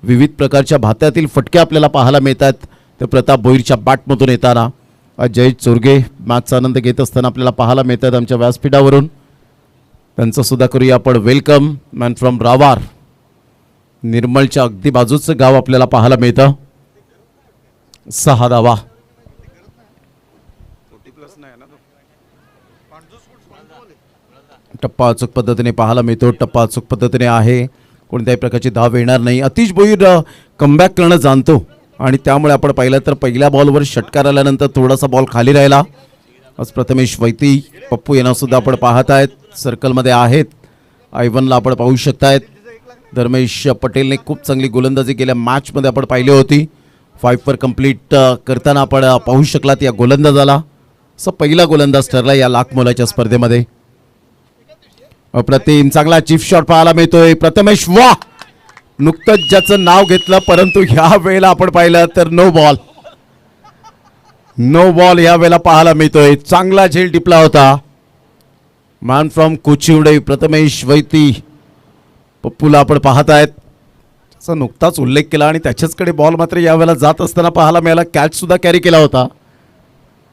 विविध प्रकारच्या भात्यातील फटके आपल्याला पाहायला मिळतात ते प्रताप भोईरच्या बॅटमधून येताना. जय चोरगे मॅचचा आनंद घेत असताना आपल्याला पाहायला मिळतात आमच्या व्यासपीठावरून. त्यांचं सुद्धा करूया आपण वेलकम. मॅन फ्रॉम रावार, निर्मलच्या अगदी बाजूचं गाव आपल्याला पाहायला मिळतं. 6 धावा. टप्पा अचूक पद्धतीने पाहायला मिळतो. टप्पा अचूक पद्धतीने आहे. कोणत्याही प्रकारची धाव येणार नाही. अतिश भोईर कमबॅक करणं जाणतो आणि त्यामुळे आपण पाहिलं तर पहिल्या बॉलवर षटकार आल्यानंतर थोडासा बॉल खाली राहिला. आज प्रथमेश वैती, पप्पू यांना सुद्धा आपण पाहत आहेत, सर्कलमध्ये आहेत. आयवनला आपण पाहू शकतायत. धर्मेश पटेलने खूप चांगली गोलंदाजी गेल्या मॅचमध्ये आपण पाहिली होती. 5 वर कंप्लीट करताना आपण पाहू शकलात या गोलंदाजाला. असं पहिला गोलंदाज ठरला या लाख मोलाच्या स्पर्धेमध्ये. अप्रतिम चांगला चिप शॉट पाहायला मिळतोय. प्रथमेश, वा नुकतंच ज्याचं नाव घेतलं परंतु ह्या वेळेला आपण पाहिलं तर नो बॉल. नो बॉल या वेळेला पाहायला मिळतोय. चांगला झेल टिपला होता. मॅन फ्रॉम कोचिवडे प्रथमेश वैती पप्पूला आपण पाहतायत. त्याचा नुकताच उल्लेख केला आणि त्याच्याचकडे बॉल मात्र यावेळेला जात असताना पाहायला मिळाला. कॅच सुद्धा कॅरी केला होता.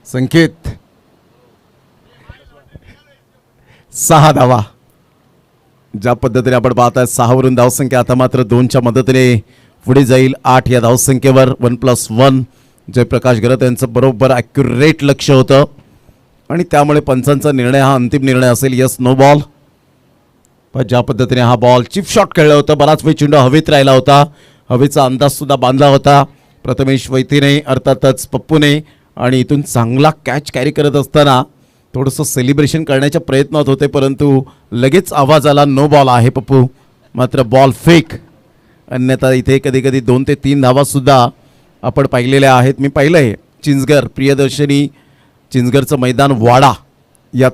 संकेत 6 धावा. ज्या पद्धतीने आपण पाहताय 6 वरून धावसंख्या आता मात्र 2च्या मदतीने पुढे जाईल. 8 या धावसंख्येवर 1+1 जयप्रकाश गरत यांचं बरोबर ॲक्युरेट लक्ष होतं आणि त्यामुळे पंचांचा निर्णय हा अंतिम निर्णय असेल. Yes no ball. पण ज्या पद्धतीने हा बॉल चिप शॉट खेळला होता. बराच वेळ चेंडू हवेत राहिला होता. हवेचा अंदाज सुद्धा बांधला होता प्रथमेश वैतीने अर्थातच पप्पूने. आणि इथून चांगला कॅच कॅरी करत असताना थोडंसं सेलिब्रेशन करण्याच्या प्रयत्नात होते परंतु लगेच आवाज आला नो बॉल आहे पप्पू. मात्र बॉल फेक. अन्यथा इथे कधी कधी 2 ते 3 धावासुद्धा आपण पाहिलेल्या आहेत. मी पाहिलं आहे चिंचगर प्रियदर्शनी चिंचगरचं मैदान वाडा या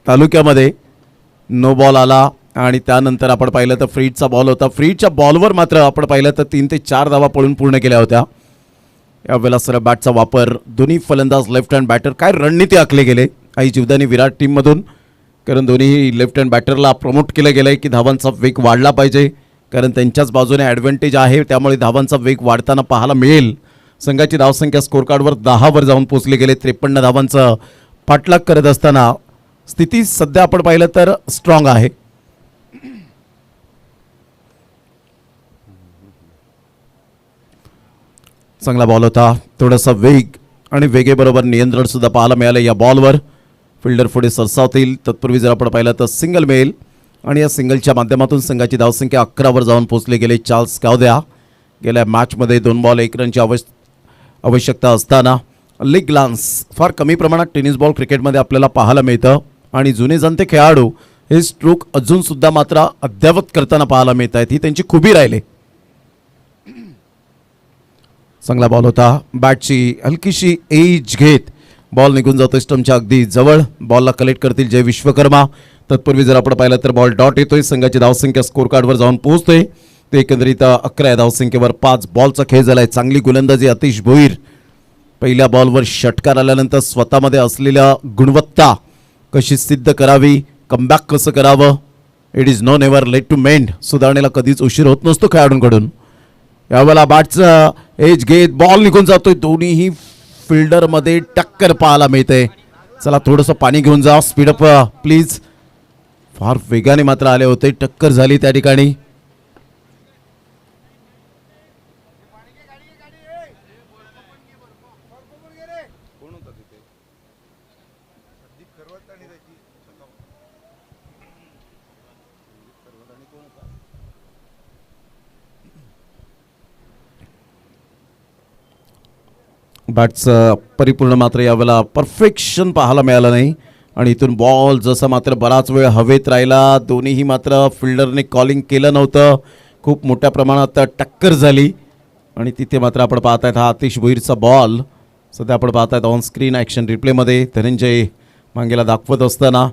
तालुक्यामध्ये नो बॉल आला आणि त्यानंतर आपण पाहिलं तर फ्रीडचा बॉल होता. फ्रीडच्या बॉलवर मात्र आपण पाहिलं तर 3 ते 4 धावा पळून पूर्ण केल्या होत्या. यावेळेला सरळ बॅटचा वापर. दोन्ही फलंदाज लेफ्ट हँड बॅटर. काय रणनीती आखले गेले आई जीवदानी विराट टीममधून. कारण दोन्ही लेफ्ट हँड बॅटरला प्रमोट केलं गेलं आहे की धावांचा वेग वाढला पाहिजे कारण त्यांच्याच बाजूने ॲडव्हान्टेज आहे. त्यामुळे धावांचा वेग वाढताना पाहायला मिळेल. संघाची धावसंख्या स्कोर कार्डवर 10वर जाऊन पोहोचली गेले. 53 धावांचं पाठलाग करत असताना स्थिती सध्या आपण पाहिलं तर स्ट्रॉंग आहे. चांगला बॉल होता. थोडासा वेग आणि वेगेबरोबर नियंत्रण सुद्धा पाहायला मिळालं या बॉलवर. फिल्डर पुढे सरसावतील. तत्पूर्वी जर आपण पाहिलं तर सिंगल मिळेल आणि या सिंगलच्या माध्यमातून संघाची धावसंख्या 11वर जाऊन पोहोचले गेले. चार्ल्स कावद्या गेल्या मॅचमध्ये 2 बॉल 1 रनची आवश्यकता असताना लेग ग्लान्स फार कमी प्रमाणात टेनिस बॉल क्रिकेटमध्ये आपल्याला पाहायला मिळतं आणि जुने जाणते खेळाडू हे स्ट्रोक अजूनसुद्धा मात्र अद्यावत करताना पाहायला मिळत आहेत. ही त्यांची खुबी राहिली. चांगला बॉल होता. बॅटची हलकीशी एज घेत बॉल निघून जातो स्टंपच्या अगदी जवळ. बॉलला कलेक्ट करतील जय विश्वकर्मा. तत्पूर्वी जर आपण पाहिलं तर बॉल डॉट येतोय. संघाची धावसंख्या स्कोर कार्डवर जाऊन पोहोचतोय. ते एकंदरीत 11 धावसंख्येवर 5 बॉलचा खेळ झालाय. चांगली गोलंदाजी आतिश भोईर. पहिल्या बॉलवर षटकार आल्यानंतर स्वतःमध्ये असलेल्या गुणवत्ता कशी सिद्ध करावी, कमबॅक कसं करावं. It is no never late to mend. सुधारणेला कधीच उशीर होत नसतो खेळाडूंकडून. यावेळेला बॅटचं एज घेत बॉल निघून जातोय. दोन्हीही फिल्डरमध्ये टक्कर पाहायला मिळते. चला थोडंसं पाणी घेऊन जा. Speed up please. फार वेगाने मात्र आले होते. टक्कर झाली त्या ठिकाणी. बॅटचं परिपूर्ण मात्र यावेळेला परफेक्शन पाहायला मिळालं नाही आणि इथून बॉल जसा मात्र बराच वेळ हवेत राहिला. दोन्हीही मात्र फिल्डरने कॉलिंग केलं नव्हतं. खूप मोठ्या प्रमाणात टक्कर झाली आणि तिथे मात्र आपण पाहतायत हा आतिश भोईरचा बॉल सध्या आपण पाहतायत ऑन स्क्रीन ॲक्शन रिप्लेमध्ये. धनंजय मांगेला दाखवत असताना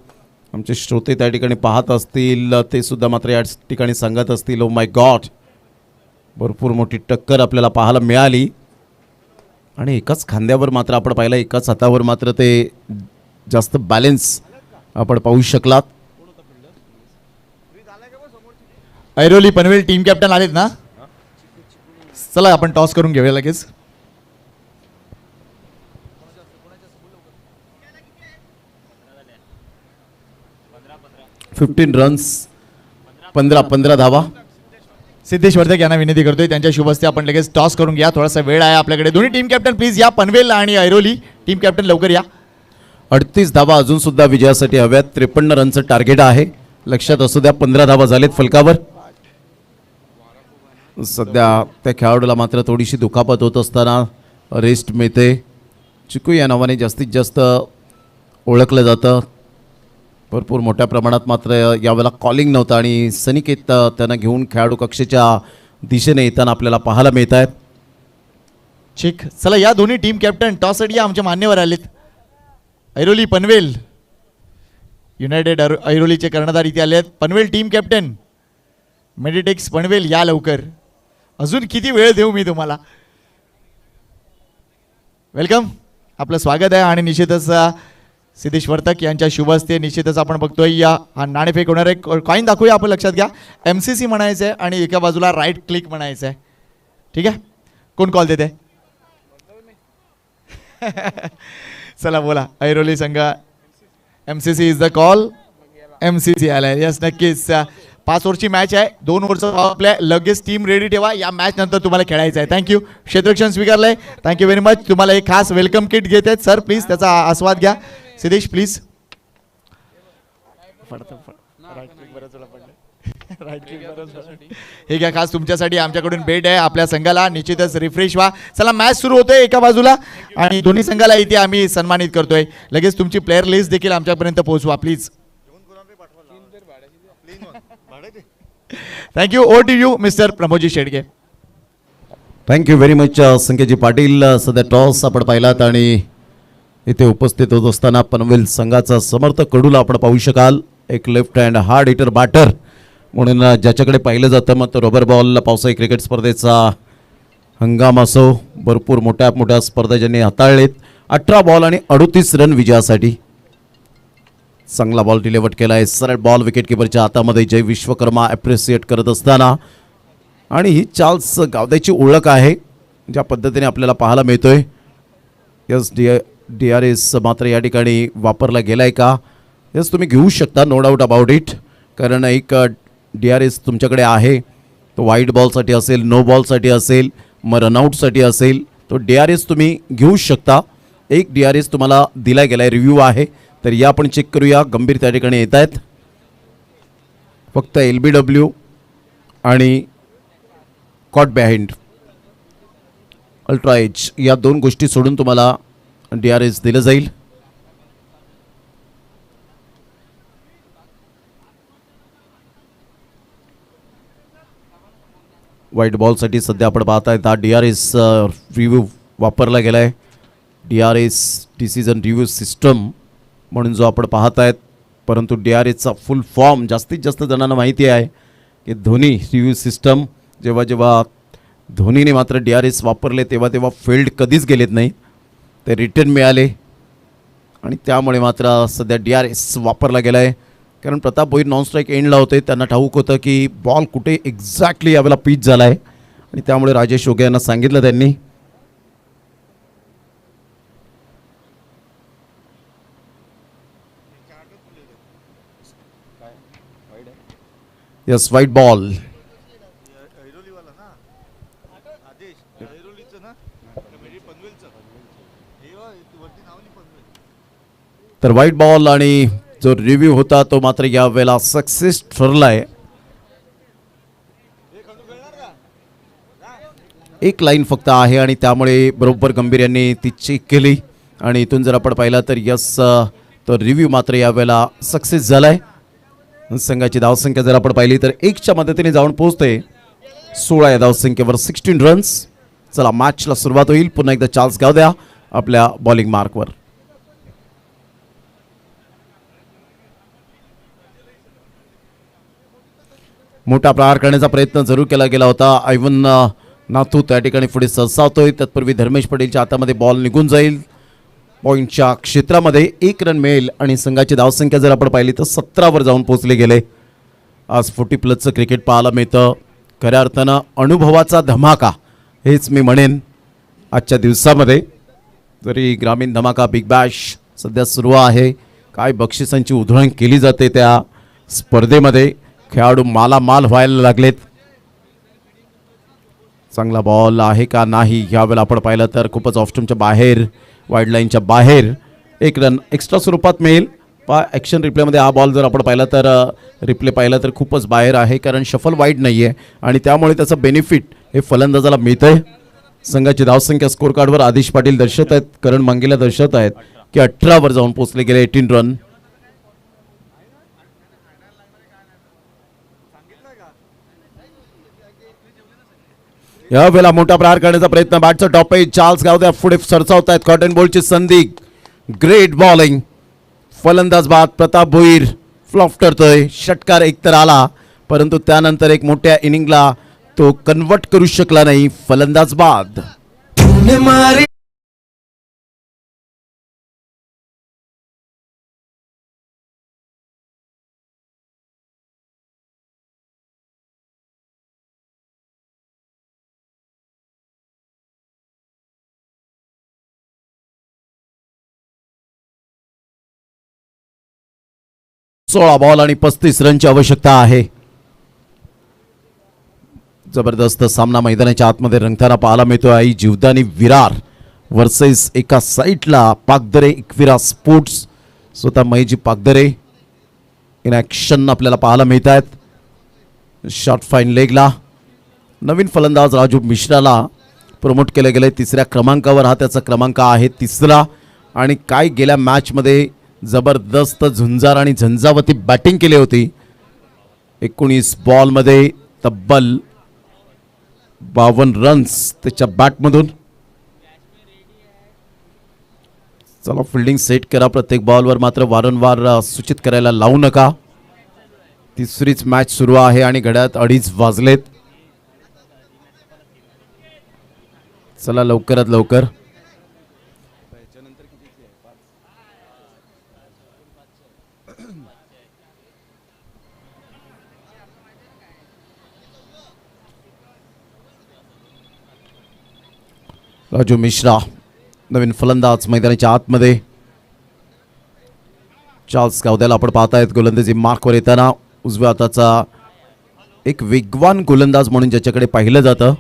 आमचे श्रोते त्या ठिकाणी पाहत असतील. ते सुद्धा मात्र या ठिकाणी सांगत असतील ओ माय गॉड. भरपूर मोठी टक्कर आपल्याला पाहायला मिळाली आणि एकाच खांद्यावर मात्र आपण पाहिलं. एकाच हातावर मात्र ते जास्त बॅलेन्स आपण पाहू शकलात. ऐरोली पनवेल टीम कॅप्टन आलेत ना. चला आपण टॉस करून घेऊया लगेच. फिफ्टीन रन्स 15 धावा. सिद्धेश वर्धक यांना विनंती करतोय त्यांच्या शुभ हस्ते आपण लगेच टॉस करून घ्या. थोडासा वेळ आहे आपल्याकडे. दोन्ही टीम कॅप्टन प्लीज या. पनवेल आणि ऐरोली टीम कॅप्टन लवकर या. 38 धावा अजून सुद्धा विजयासाठी हव्यात. 53 रनचं टार्गेट आहे. लक्षात असू द्या 15 धावा झालेत फलकावर. सध्या त्या खेळाडूला मात्र थोडीशी दुखापत होत असताना रेस्ट मिळते. चिकू या नावाने जास्तीत जास्त ओळखलं जातं. भरपूर मोठ्या प्रमाणात मात्र यावेळेला कॉलिंग नव्हतं आणि सनिकेत त्यांना घेऊन खेळाडू कक्षेच्या दिशेने येताना आपल्याला पाहायला मिळत आहेत. ठीक. चला या दोन्ही टीम कॅप्टन टॉससाठी या. आमचे मान्यवर आलेत. ऐरोली पनवेल युनायटेड ऐरोलीचे कर्णधार इथे आले आहेत. पनवेल टीम कॅप्टन मेडिटेक्स पनवेल या लवकर. अजून किती वेळ देऊ मी तुम्हाला. वेलकम, आपलं स्वागत आहे. आणि निश्चितच सिद्धेश वर्तक यांच्या शुभ हस्ते निश्चितच आपण बघतोय या हा नाणेफेक होणार आहे. कॉईन दाखवूया आपण, लक्षात घ्या. MCC म्हणायचं आहे आणि एका बाजूला राईट क्लिक म्हणायचं आहे. ठीक आहे, कोण कॉल देते? चला बोला. ऐरोली संघ MCC is the call. MCC आलाय. यस, नक्कीच. 5 ओव्हरची मॅच आहे. 2 ओव्हरचा आपल्या लगेच टीम रेडी ठेवा. या मॅच नंतर तुम्हाला खेळायचं आहे. थँक्यू. क्षेत्ररक्षण स्वीकारलंय. Thank you very much. तुम्हाला एक खास वेलकम किट घेत आहेत सर, प्लीज त्याचा आस्वाद घ्या. सिद्धेश प्लीज. हे घ्या, खास तुमच्यासाठी आमच्याकडून भेट आहे. आपल्या संघाला निश्चितच रिफ्रेश व्हा. चला, मॅच सुरू होतोय एका बाजूला आणि दोन्ही संघाला इथे आम्ही सन्मानित करतोय. लगेच तुमची प्लेअर लिस्ट देखील आमच्यापर्यंत पोहोचवा please. Thank you. Over to you mister Pramodji Shedge. Thank you very much Sanketji Patil. सध्या टॉस आपण पाहिलात आणि इथे उपस्थित होत असताना पनवेल संघाचा समर्थक कडूला आपण पाहू शकाल. एक left hand hard hitter batter म्हणून ज्याच्याकडे पाहिलं जातं. मग तो रबर बॉल पावसाळी क्रिकेट स्पर्धेचा हंगाम असो, भरपूर मोठ्या स्पर्धा ज्यांनी हाताळलेत. 18 बॉल आणि 38 रन विजयासाठी. चांगला बॉल डिलिव्हर केला आहे. सरळ बॉल विकेटकीपरच्या हातामध्ये. जय विश्वकर्मा ॲप्रिसिएट करत असताना. आणि ही चार्ल्स गावद्याची ओळख आहे ज्या पद्धतीने आपल्याला पाहायला मिळतोय. यस, DRS मात्र या ठिकाणी वापरला गेला आहे का? यस, तुम्ही घेऊ शकता, नो डाऊट अबाउट इट. कारण एक DRS तुमच्याकडे आहे. तो वाईट बॉलसाठी असेल, नो बॉलसाठी असेल, मग रनआउटसाठी असेल. तो DRS तुम्ही घेऊ शकता. एक DRS तुम्हाला दिला गेला आहे, रिव्ह्यू आहे. तर या आपण चेक करूया. गंभीर त्या ठिकाणी येत आहेत. फक्त LBW आणि कॉट बिहाइंड अल्ट्रा एज या 2 गोष्टी सोडून तुम्हाला DRS दिलं जाईल. व्हाईट बॉलसाठी सध्या आपण पाहतायत हा DRS रिव्ह्यू वापरला गेला आहे. DRS डिसिजन रिव्ह्यू सिस्टम म्हणून जो आपण पाहत आहेत. परंतु DRSचा फुल फॉर्म जास्तीत जास्त जणांना माहिती आहे की धोनी रिव्ह्यू सिस्टम. जेव्हा धोनीने मात्र DRS वापरले तेव्हा फेल्ड कधीच गेलेत नाही. ते रिटर्न मिळाले आणि त्यामुळे मात्र सध्या DRS वापरला गेला आहे. कारण प्रताप भोईर नॉन स्ट्राईक एंडला होते. त्यांना ठाऊक होतं की बॉल कुठे एक्झॅक्टली यावेळेला पिच झाला आहे आणि त्यामुळे राजेश ओगे यांना सांगितलं त्यांनी. Yes, white ball. तर व्हाईट बॉल आणि जो रिव्ह्यू होता तो मात्र यावेळेला सक्सेस ठरला आहे. एक लाईन फक्त आहे आणि त्यामुळे बरोबर गंभीर यांनी ती चेक केली आणि इथून जर आपण पाहिला तर यस, तो रिव्ह्यू मात्र यावेळेला सक्सेस झाला आहे. संघाची धावसंख्या जर आपण पाहिली तर 1च्या मदतीने जाऊन पोहोचते 16 या धावसंख्येवर 16 रन्स. चला, मॅचला सुरुवात होईल. पुन्हा एकदा चार्ल्स गावद्या आपल्या बॉलिंग मार्कवर. मोठा प्रहार करण्याचा प्रयत्न जरूर केला गेला होता. आयवन नाथू त्या ठिकाणी पुढे सरसावतोय. तत्पूर्वी धर्मेश पटेलच्या हातामध्ये बॉल निघून जाईल. पॉईंटच्या क्षेत्रामध्ये 1 रन मिळेल आणि संघाची धावसंख्या जर आपण पाहिली तर 17वर जाऊन पोहोचले गेले. आज 40+ क्रिकेट पाहायला मिळतं. खऱ्या अर्थानं अनुभवाचा धमाका हेच मी म्हणेन आजच्या दिवसामध्ये. जरी ग्रामीण धमाका बिग बॅश सध्या सुरू आहे. काय बक्षिसांची उधळण केली जाते त्या स्पर्धेमध्ये. खेळाडू मालामाल व्हायला लागलेत. चांगला बॉल आहे का नाही यावेळेला आपण पाहिलं तर खूपच ऑफस्टमच्या बाहेर, वाईड लाईनच्या बाहेर. 1 रन एक्स्ट्रा स्वरूपात मिळेल. ॲक्शन रिप्लेमध्ये हा बॉल जर आपण पाहिला तर रिप्ले पाहिला तर खूपच बाहेर आहे. कारण शफल वाईड नाही आहे आणि त्यामुळे त्याचं बेनिफिट हे फलंदाजाला मिळतं आहे. संघाची धावसंख्या स्कोर कार्डवर आदिश पाटील दर्शवत आहेत, करण मंगेला दर्शवत आहेत की 18वर जाऊन पोहोचले गेले. 18 रन. यावेळेला मोठा प्रहार करण्याचा प्रयत्न. बॅटचा टॉप आहे. चार्ल्स गावद्या पुढे सरसावत आहेत. कॉटन बॉलची संधी. Great bowling. फलंदाज बाद प्रताप भोईर फ्लॉप करतोय. षटकार एकतर आला परंतु त्यानंतर एक मोठ्या इनिंगला तो कन्वर्ट करू शकला नाही फलंदाज बाद. सोळा बॉल आणि 35 रनची आवश्यकता आहे. जबरदस्त सामना मैदानाच्या आतमध्ये रंगताना पाहायला मिळतोय. आई जीवदानी विरार वर्सेस एका साईडला पागदरे एकविरा स्पोर्ट्स, स्वतः मैजी पागदरे इन ॲक्शन आपल्याला पाहायला मिळत आहेत. शॉर्ट फाईन लेगला नवीन फलंदाज राजू मिश्राला प्रमोट केलं गेलं. तिसऱ्या क्रमांकावर हा त्याचा क्रमांक आहे, तिसरा. आणि काय गेल्या मॅचमध्ये जबरदस्त झुंजार आणि झंझावती बॅटिंग केली होती. 19 बॉलमध्ये तब्बल 52 रन्स त्याच्या बॅटमधून. चला फिल्डिंग सेट करा प्रत्येक बॉलवर, मात्र वारंवार सूचित करायला लावू नका. तिसरीच मॅच सुरू आहे आणि घड्याळात 2:30 वाजलेत. चला लवकरात लवकर. राजू मिश्रा नवीन फलंदाज मैदानाच्या आतमध्ये. चार्ल्स कावद्याला आपण पाहतायत गोलंदाजी मार्कवर येताना. उजव्या हाताचा एक वेगवान गोलंदाज म्हणून ज्याच्याकडे पाहिलं जातं.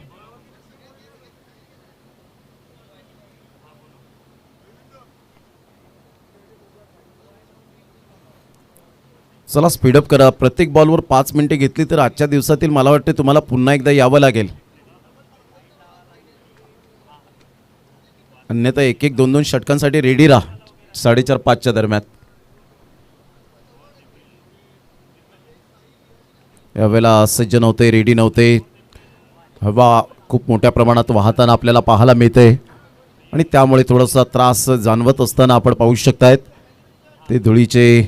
चला स्पीडअप करा. प्रत्येक बॉलवर 5 मिनिटे घेतली तर आजच्या दिवसातील मला वाटते तुम्हाला पुन्हा एकदा यावं लागेल. अन्यथा 1-1, 2-2 षटकांसाठी रेडी राहा 4:30-5च्या दरम्यान. यावेळेला सज्ज नव्हते, रेडी नव्हते. हवा खूप मोठ्या प्रमाणात वाहताना आपल्याला पाहायला मिळते आणि त्यामुळे थोडासा त्रास जाणवत असताना आपण पाहू शकतायत. ते धुळीचे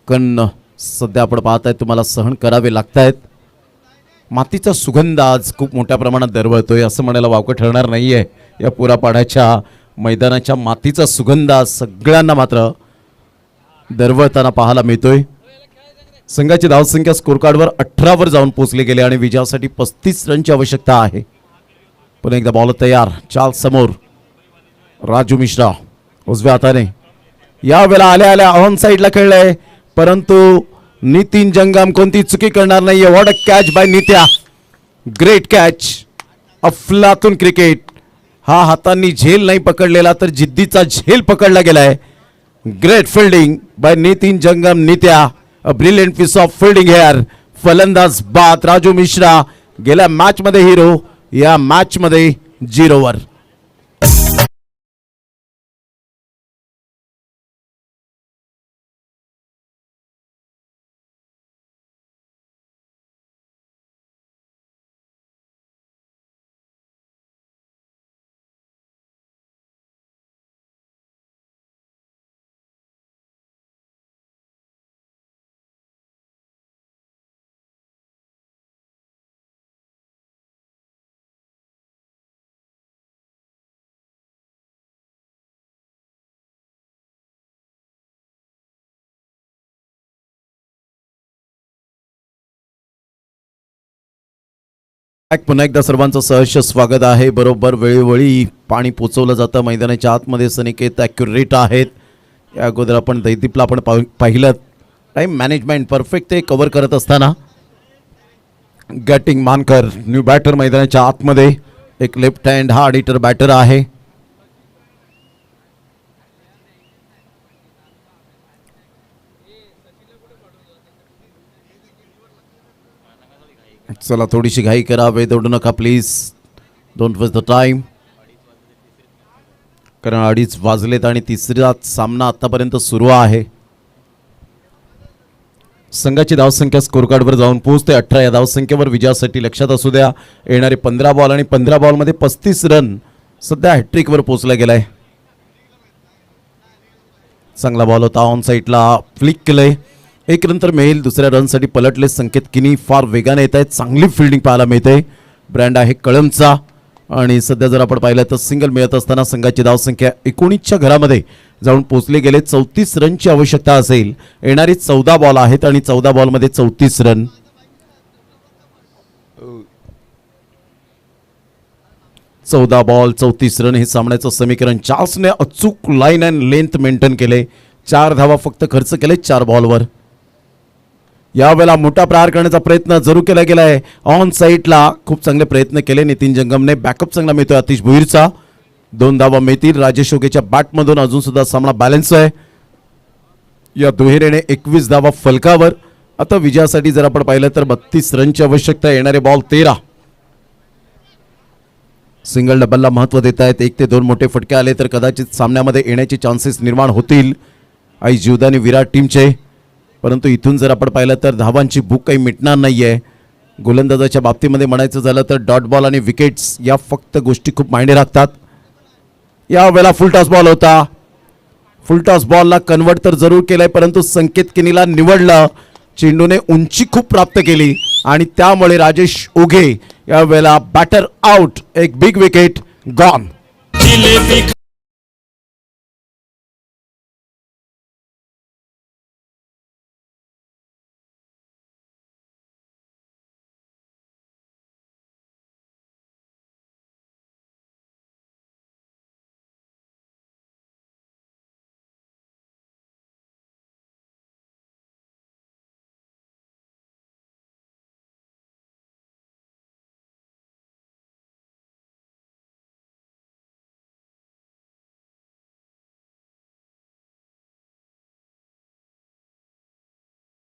कण सध्या आपण पाहतायत तुम्हाला सहन करावे लागत आहेत. मातीचा सुगंध आज खूप मोठ्या प्रमाणात दरवळतोय असं म्हणायला वावकं ठरणार नाही आहे. या पुरापाड्याच्या मैदानाच्या मातीचा सुगंध आज सगळ्यांना मात्र दरवळताना पाहायला मिळतोय. संघाची धावसंख्या स्कोरकार्डवर 18 वर जाऊन पोहोचली गेली आणि विजयासाठी 35 रनची आवश्यकता आहे. पुन्हा एकदा बॉल तयार. चार्ल्स समोर. राजू मिश्रा उजव्या हाताने यावेळेला आल्या आल्या ऑन साईडला खेळलाय, परंतु नितीन जंगम कोणती चुकी करणार नाहीये. What a catch by Nitya. Great catch. अफलातून क्रिकेट. हा हातांनी झेल नाही पकडलेला तर जिद्दीचा झेल पकडला गेलाय. Great fielding by Nitin Jangam Nitya. A brilliant piece of fielding here. फलंदाज बाद राजू मिश्रा. गेल्या मॅच मध्ये हिरो, या मॅच मध्ये 0 वर. पुन्हा एकदा सर्वांचं सहर्ष स्वागत आहे. बरोबर वेळोवेळी पाणी पोचवलं जातं मैदानाच्या आतमध्ये. सनिकेत ॲक्युरेट आहेत. या अगोदर आपण दैदीपला आपण पाहिलं टाईम मॅनेजमेंट परफेक्ट ते कव्हर करत असताना. गॅटिंग मानकर न्यू बॅटर मैदानाच्या आतमध्ये. एक लेफ्ट हँड हा ऑडिटर बॅटर आहे. चला थोडीशी घाई करा, वेळ दौडू नका please. Don't waste the time. कारण 2:30 वाजलेत आणि तिसरा सामना आतापर्यंत सुरू आहे. संघाची धावसंख्या स्कोरकार्डवर जाऊन पोहोचते 18. या धावसंख्येवर विजयासाठी लक्षात असू द्या. येणारे 15 बॉल आणि 15 बॉलमध्ये 35 रन सध्या हॅट्रिकवर पोहोचला गेलाय. चांगला बॉल होता. ऑन साईडला फ्लिक केलंय. एक नंतर मेल दुसऱ्या रनसाठी पलटले. संकेत किनी फार वेगाने येत आहेत. चांगली फिल्डिंग पाहायला मिळते. ब्रँड आहे कळमचा आणि सध्या जर आपण पाहिलं तर सिंगल मिळत असताना संघाची धावसंख्या 19च्या घरामध्ये जाऊन पोहोचले गेले. 34 रनची आवश्यकता असेल. येणारी 14 बॉल आहेत आणि 14 बॉलमध्ये 34 रन. 14 बॉल 34 रन हे सामन्याचं समीकरण. चार्ल्सने अचूक लाईन अँड लेंथ मेंटेन केले. 4 धावा फक्त खर्च केले 4 बॉलवर. यावेळेला मोठा प्रहार करण्याचा प्रयत्न जरूर केला गेलाय. ऑन साईडला खूप चांगले प्रयत्न केले नितीन जंगमने. बॅकअप चांगला मिळतोय आतिश भोईरचा. 2 धावा मिळतील. राजेश ओगेच्या बॅटमधून अजून सुद्धा सामना बॅलन्स आहे. या दुहेरीने 21 धावा फलकावर. आता विजयासाठी जर आपण पाहिलं तर 32 रनची आवश्यकता. येणारे बॉल 13. सिंगल डबलला महत्व देत आहेत. 1 ते 2 मोठे फटके आले तर कदाचित सामन्यामध्ये येण्याचे चान्सेस निर्माण होतील आई जीवदानी विराट टीमचे. परंतु इथून जर आपण पाहिलं तर धावांची भूक काही मिटणार नाहीये. गोलंदाजाच्या बाबतीमध्ये म्हणायचं झालं तर डॉट बॉल आणि विकेट्स या फक्त गोष्टी खूप मायने राखतात. यावेळेला फुल टॉस बॉल होता. फुल टॉस बॉलला कन्वर्ट तर जरूर केलंय परंतु संकेत किनीला निवडलं. चेंडूने उंची खूप प्राप्त केली आणि त्यामुळे राजेश ओघे यावेळेला बॅटर आउट. एक बिग विकेट गॉन.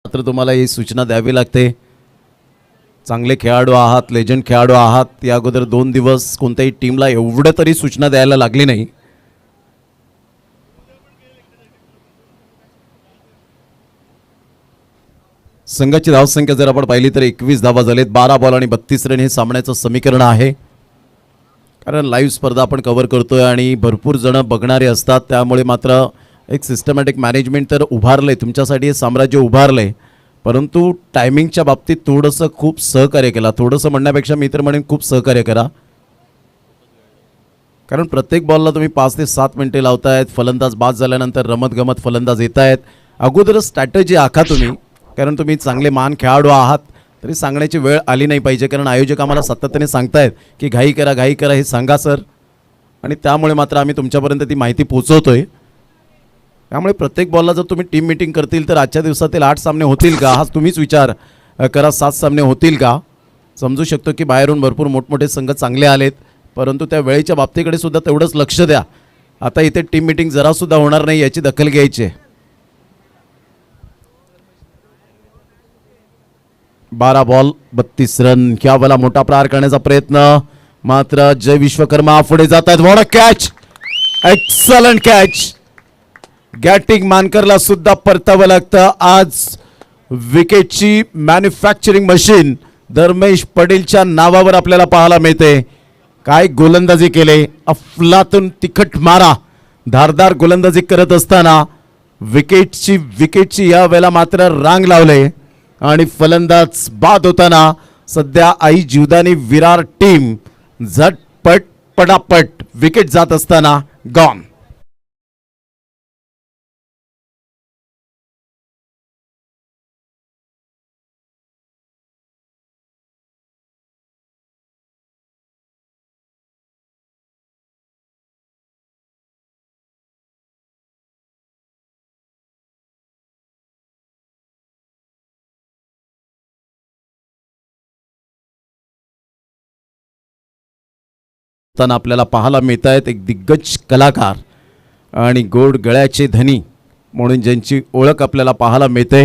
मात्र तुम्हाला ही सूचना द्यावी लागते. चांगले खेळाडू आहात. लेजंड खेळाडू आहात. या अगोदर 2 दिवस कोणत्याही टीमला एवढं तरी सूचना द्यायला लागली नाही. संघाची धावसंख्या जर आपण पाहिली तर 21 धावा झालेत. 12 बॉल आणि 32 रन हे सामन्याचं समीकरण आहे. कारण लाईव्ह स्पर्धा आपण कव्हर करतोय आणि भरपूर जण बघणारे असतात. त्यामुळे मात्र एक सिस्टमॅटिक मॅनेजमेंट तर उभारलंय. तुमच्यासाठी हे साम्राज्य उभारलंय. परंतु टायमिंगच्या बाबतीत थोडंसं खूप सहकार्य केला. थोडंसं म्हणण्यापेक्षा मी तर म्हणेन खूप सहकार्य करा. कारण प्रत्येक बॉलला तुम्ही 5 ते 7 मिनिटे लावतायत. फलंदाज बाद झाल्यानंतर रमतगमत फलंदाज येत आहेत. अगोदरच स्ट्रॅटेजी आखा तुम्ही. कारण तुम्ही चांगले महान खेळाडू आहात तरी सांगण्याची वेळ आली नाही पाहिजे. कारण आयोजक आम्हाला सातत्याने सांगतायत की घाई करा हे सांगा सर. आणि त्यामुळे मात्र आम्ही तुमच्यापर्यंत ती माहिती पोहोचवतोय. त्यामुळे प्रत्येक बॉलला जर तुम्ही टीम मीटिंग करतील तर आजच्या दिवसातील 8 सामने होतील का हा तुम्हीच विचार करा. 7 सामने होतील का. समजू शकतो की बाहेरून भरपूर मोठमोठे संघ चांगले आलेत परंतु त्या वेळेच्या बाबतीकडे सुद्धा तेवढंच लक्ष द्या. आता इथे टीम मीटिंग जरासुद्धा होणार नाही याची दखल घ्यायची. 12 बॉल 32 रन. यावेळेला मोठा प्रहार करण्याचा प्रयत्न मात्र जय विश्वकर्मा पुढे जात आहेत. What a catch. Excellent catch. गॅटिंग मानकरला सुद्धा परतावं लागतं. आज विकेटची मॅन्युफॅक्चरिंग मशीन धर्मेश पटेलच्या नावावर आपल्याला पाहायला मिळते. काय गोलंदाजी केले. अफलातून तिखट मारा. धारदार गोलंदाजी करत असताना विकेटची या वेळेला मात्र रांग लावले आणि फलंदाज बाद होताना सध्या आई जीवदानी विरार टीम झटपट पटापट विकेट जात असताना गॉन. आपल्याला पाहायला मिळत आहेत एक दिग्गज कलाकार आणि गोड गळ्याचे धनी म्हणून ज्यांची ओळख आपल्याला पाहायला मिळते.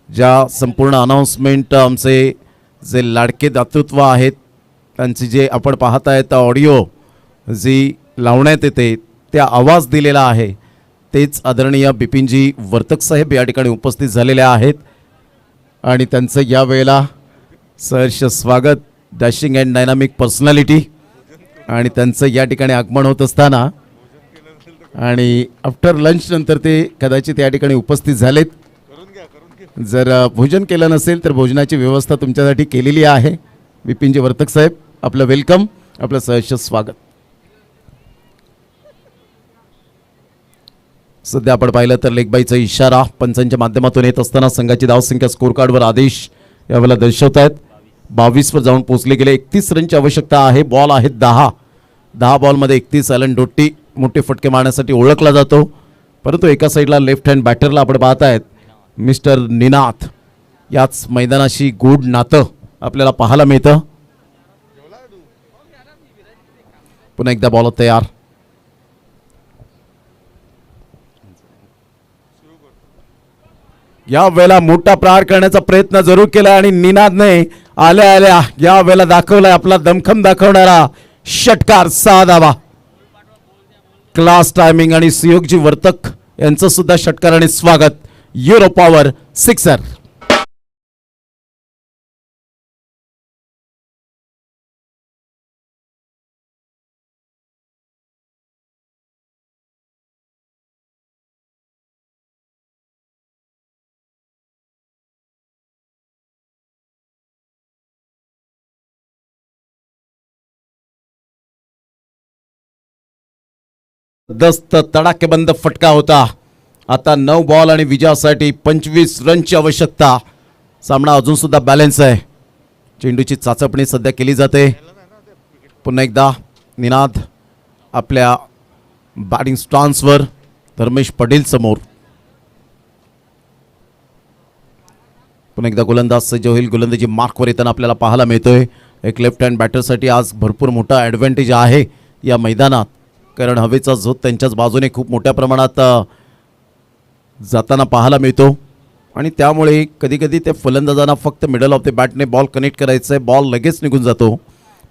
ज्या संपूर्ण अनाउन्समेंट आमचे जे लाडके दातृत्व आहेत त्यांची जे आपण पाहत आहेत ऑडिओ जी लावण्यात येते त्या आवाज दिलेला आहे तेच आदरणीय बिपिनजी वर्तक साहेब या ठिकाणी उपस्थित झालेले आहेत आणि त्यांचं या वेळेला सहर्ष स्वागत. डॅशिंग अँड डायनामिक पर्सनॅलिटी आणि त्यांचं या ठिकाणी आगमन होत असताना आणि आफ्टर लंच नंतर ते कदाचित या ठिकाणी उपस्थित झालेत. जर भोजन केलं नसेल तर भोजनाची व्यवस्था तुमच्यासाठी केलेली आहे. विपिनजी वर्तक साहेब, आपलं वेलकम, आपलं सहर्ष स्वागत. सध्या आपण पाहिलं तर लेगबाईचा इशारा पंचांच्या माध्यमातून येत असताना संघाची धावसंख्या स्कोर कार्डवर आदेश यावेळेला दर्शवत आहेत. 22 वर जाऊन पोहोचले गेले. 31 रनची आवश्यकता आहे. बॉल आहेत 10 बॉलमध्ये 31. ॲलन डोट्टी मोठे फटके मारण्यासाठी ओळखला जातो, परंतु एका साईडला लेफ्ट हँड बॅटरला आपण पाहत आहेत मिस्टर निनाथ. याच मैदानाशी गूढ नातं आपल्याला पाहायला मिळतं. पुन्हा एकदा बॉल तयार. या वेळेला मोठा प्रहार करण्याचा प्रयत्न जरूर केला आणि निनादने आल्या आल्या या वेळेला दाखवलाय आपला दमखम दाखवणारा षटकार. 6 धावा. क्लास टायमिंग आणि सुयोगजी वर्तक यांचं सुद्धा षटकाराने स्वागत. Euro power sixer. दस्त तडाखेबंद फटका होता. आता 9 बॉल आणि विजयासाठी 25 रनची आवश्यकता. सामना अजून सुद्धा बॅलन्स आहे. चेंडूची चाचपणी सध्या केली जाते. पुन्हा एकदा निनाद आपल्या बॅटिंग स्टान्सवर. धर्मेश पटेल समोर. पुन्हा एकदा गोलंदाज सज्ज होईल. गोलंदाजी मार्कवर येताना आपल्याला पाहायला मिळतोय. एक लेफ्ट हँड बॅटरसाठी आज भरपूर मोठा ॲडव्हान्टेज आहे या मैदानात, कारण हवेचा झोत त्यांच्याच बाजूने खूप मोठ्या प्रमाणात जाताना पाहायला मिळतो आणि त्यामुळे कधीकधी ते फलंदाजांना फक्त मिडल ऑफ द बॅटने बॉल कनेक्ट करायचं आहे. बॉल लगेच निघून जातो,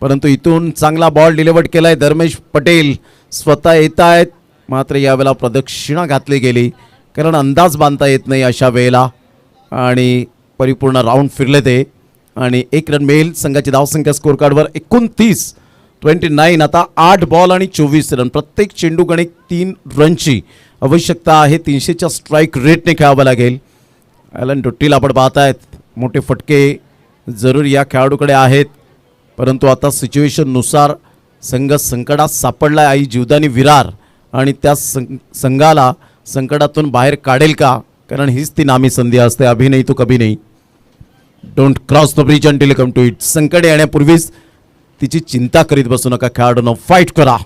परंतु इथून चांगला बॉल डिलिव्हर्ड केला आहे. धर्मेश पटेल स्वतः येत आहेत, मात्र यावेळेला प्रदक्षिणा घातली गेली, कारण अंदाज बांधता येत नाही अशा वेळेला आणि परिपूर्ण राऊंड फिरले ते आणि 1 रन मिळेल. संघाची धावसंख्या स्कोर कार्डवर 29. आता 8 बॉल आणि 24 रन. प्रत्येक चेंडू गणिक 3 रनची आवश्यकता आहे. 300च्या स्ट्राईक रेटने खेळावं लागेल. ॲलन डोट्टीला आपण पाहतायत. मोठे फटके जरूर या खेळाडूकडे आहेत, परंतु आता सिच्युएशननुसार संघ संकटात सापडला. आई जीवदानी विरार आणि त्या संघाला संकटातून बाहेर काढेल का, कारण हीच ती नामी संधी असते. अभी नाही तो कभी नाही. Don't cross the bridge until come to it. संकट येण्यापूर्वीच तिची चिंता करीत बसू नका. खेळाडूंनो फाईट करा.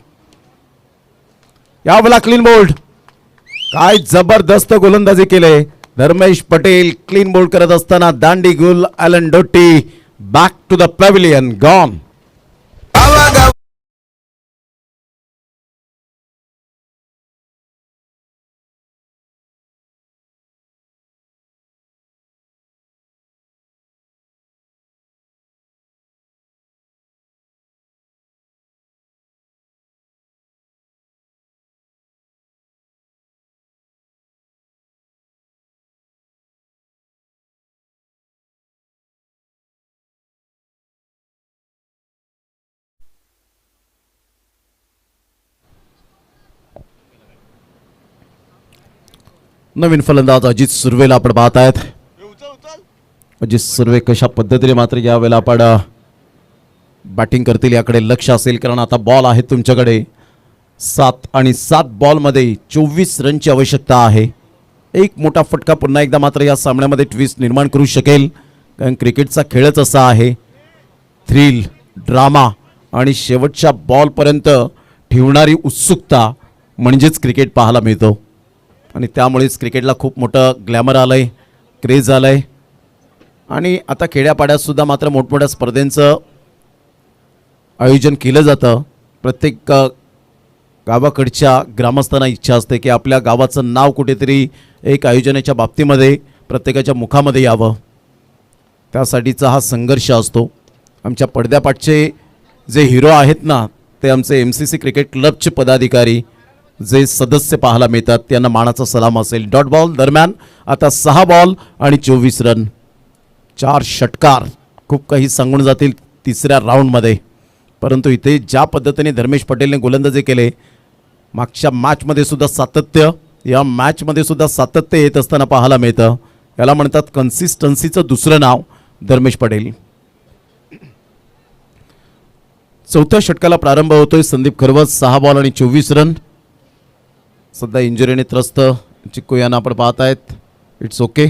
यावेळेला क्लीन बोल्ड. काय जबरदस्त गोलंदाजी केले धर्मेश पटेल. क्लीन बोल्ड करत असताना दांडी गुल. ॲलन डोट्टी back to the pavilion. Gone. नवीन फलंदाज अजित सुर्वेला आपण पाहत आहेत. अजित सुर्वे कशा पद्धतीने मात्र यावेळेला आपण बॅटिंग करतील याकडे लक्ष असेल, कारण आता बॉल आहेत तुमच्याकडे 7 आणि 7 बॉलमध्ये 24 रनची आवश्यकता आहे. एक मोठा फटका पुन्हा एकदा मात्र या सामन्यामध्ये ट्विस्ट निर्माण करू शकेल, कारण क्रिकेटचा खेळच असा आहे. थ्रिल, ड्रामा आणि शेवटच्या बॉलपर्यंत ठेवणारी उत्सुकता म्हणजेच क्रिकेट पाहायला मिळतो आणि त्यामुळेच क्रिकेटला खूप मोठं ग्लॅमर आलं आहे, क्रेज आलं आहे. आणि आता खेड्यापाड्यातसुद्धा मात्र मोठमोठ्या स्पर्धेंचं आयोजन केलं जातं. प्रत्येक गावाकडच्या ग्रामस्थांना इच्छा असते की आपल्या गावाचं नाव कुठेतरी एक आयोजनाच्या बाबतीमध्ये प्रत्येकाच्या मुखामध्ये यावं. त्यासाठीचा हा संघर्ष असतो. आमच्या पडद्यापाठचे जे हिरो आहेत ना, ते आमचे MCC क्रिकेट क्लबचे पदाधिकारी जे सदस्य पाहायला मिळतात, त्यांना मानाचा सलाम असेल. डॉट बॉल दरम्यान आता 6 बॉल आणि 24 रन. 4 षटकार खूप काही सांगून जातील तिसऱ्या राऊंडमध्ये, परंतु इथे ज्या पद्धतीने धर्मेश पटेलने गोलंदाजी केले, मागच्या मॅचमध्ये सुद्धा सातत्य, या मॅचमध्ये सुद्धा सातत्य येत असताना पाहायला मिळतं. याला म्हणतात कन्सिस्टन्सीचं दुसरं नाव धर्मेश पटेल. चौथ्या षटकाला प्रारंभ होतोय. संदीप खरवस 6 बॉल आणि 24 रन. सध्या इंजुरीने त्रस्त चिक्कू यांना आपण पाहतायत. It's okay.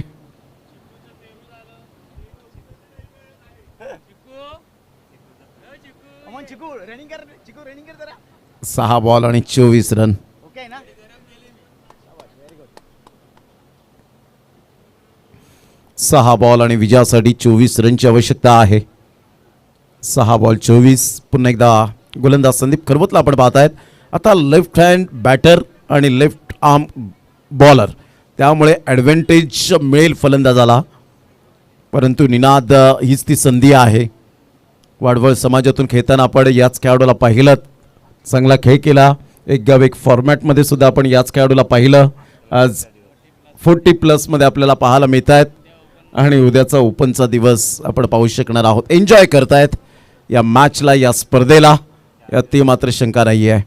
6 बॉल आणि 24 रन. 6 बॉल आणि विजयासाठी 24 रनची आवश्यकता आहे. 6 बॉल 24. पुन्हा एकदा गोलंदाज संदीप खरवतला आपण पाहतायत. आता लेफ्ट हँड बॅटर आणि लेफ्ट आर्म बॉलर, त्यामुळे ॲडव्हान्टेज मिळेल फलंदाजाला. परंतु निनाद हीच ती संधी आहे. वाडवळ समाजातून खेळताना आपण याच खेळाडूला पाहिलं, चांगला खेळ केला. एक गाव एक फॉर्मॅटमध्ये सुद्धा आपण याच खेळाडूला पाहिलं. आज 40+ आपल्याला पाहायला मिळत आहेत आणि उद्याचा ओपनचा दिवस आपण पाहू शकणार आहोत. एन्जॉय करतायत या मॅचला, या स्पर्धेला, यात ती मात्र शंका नाही आहे.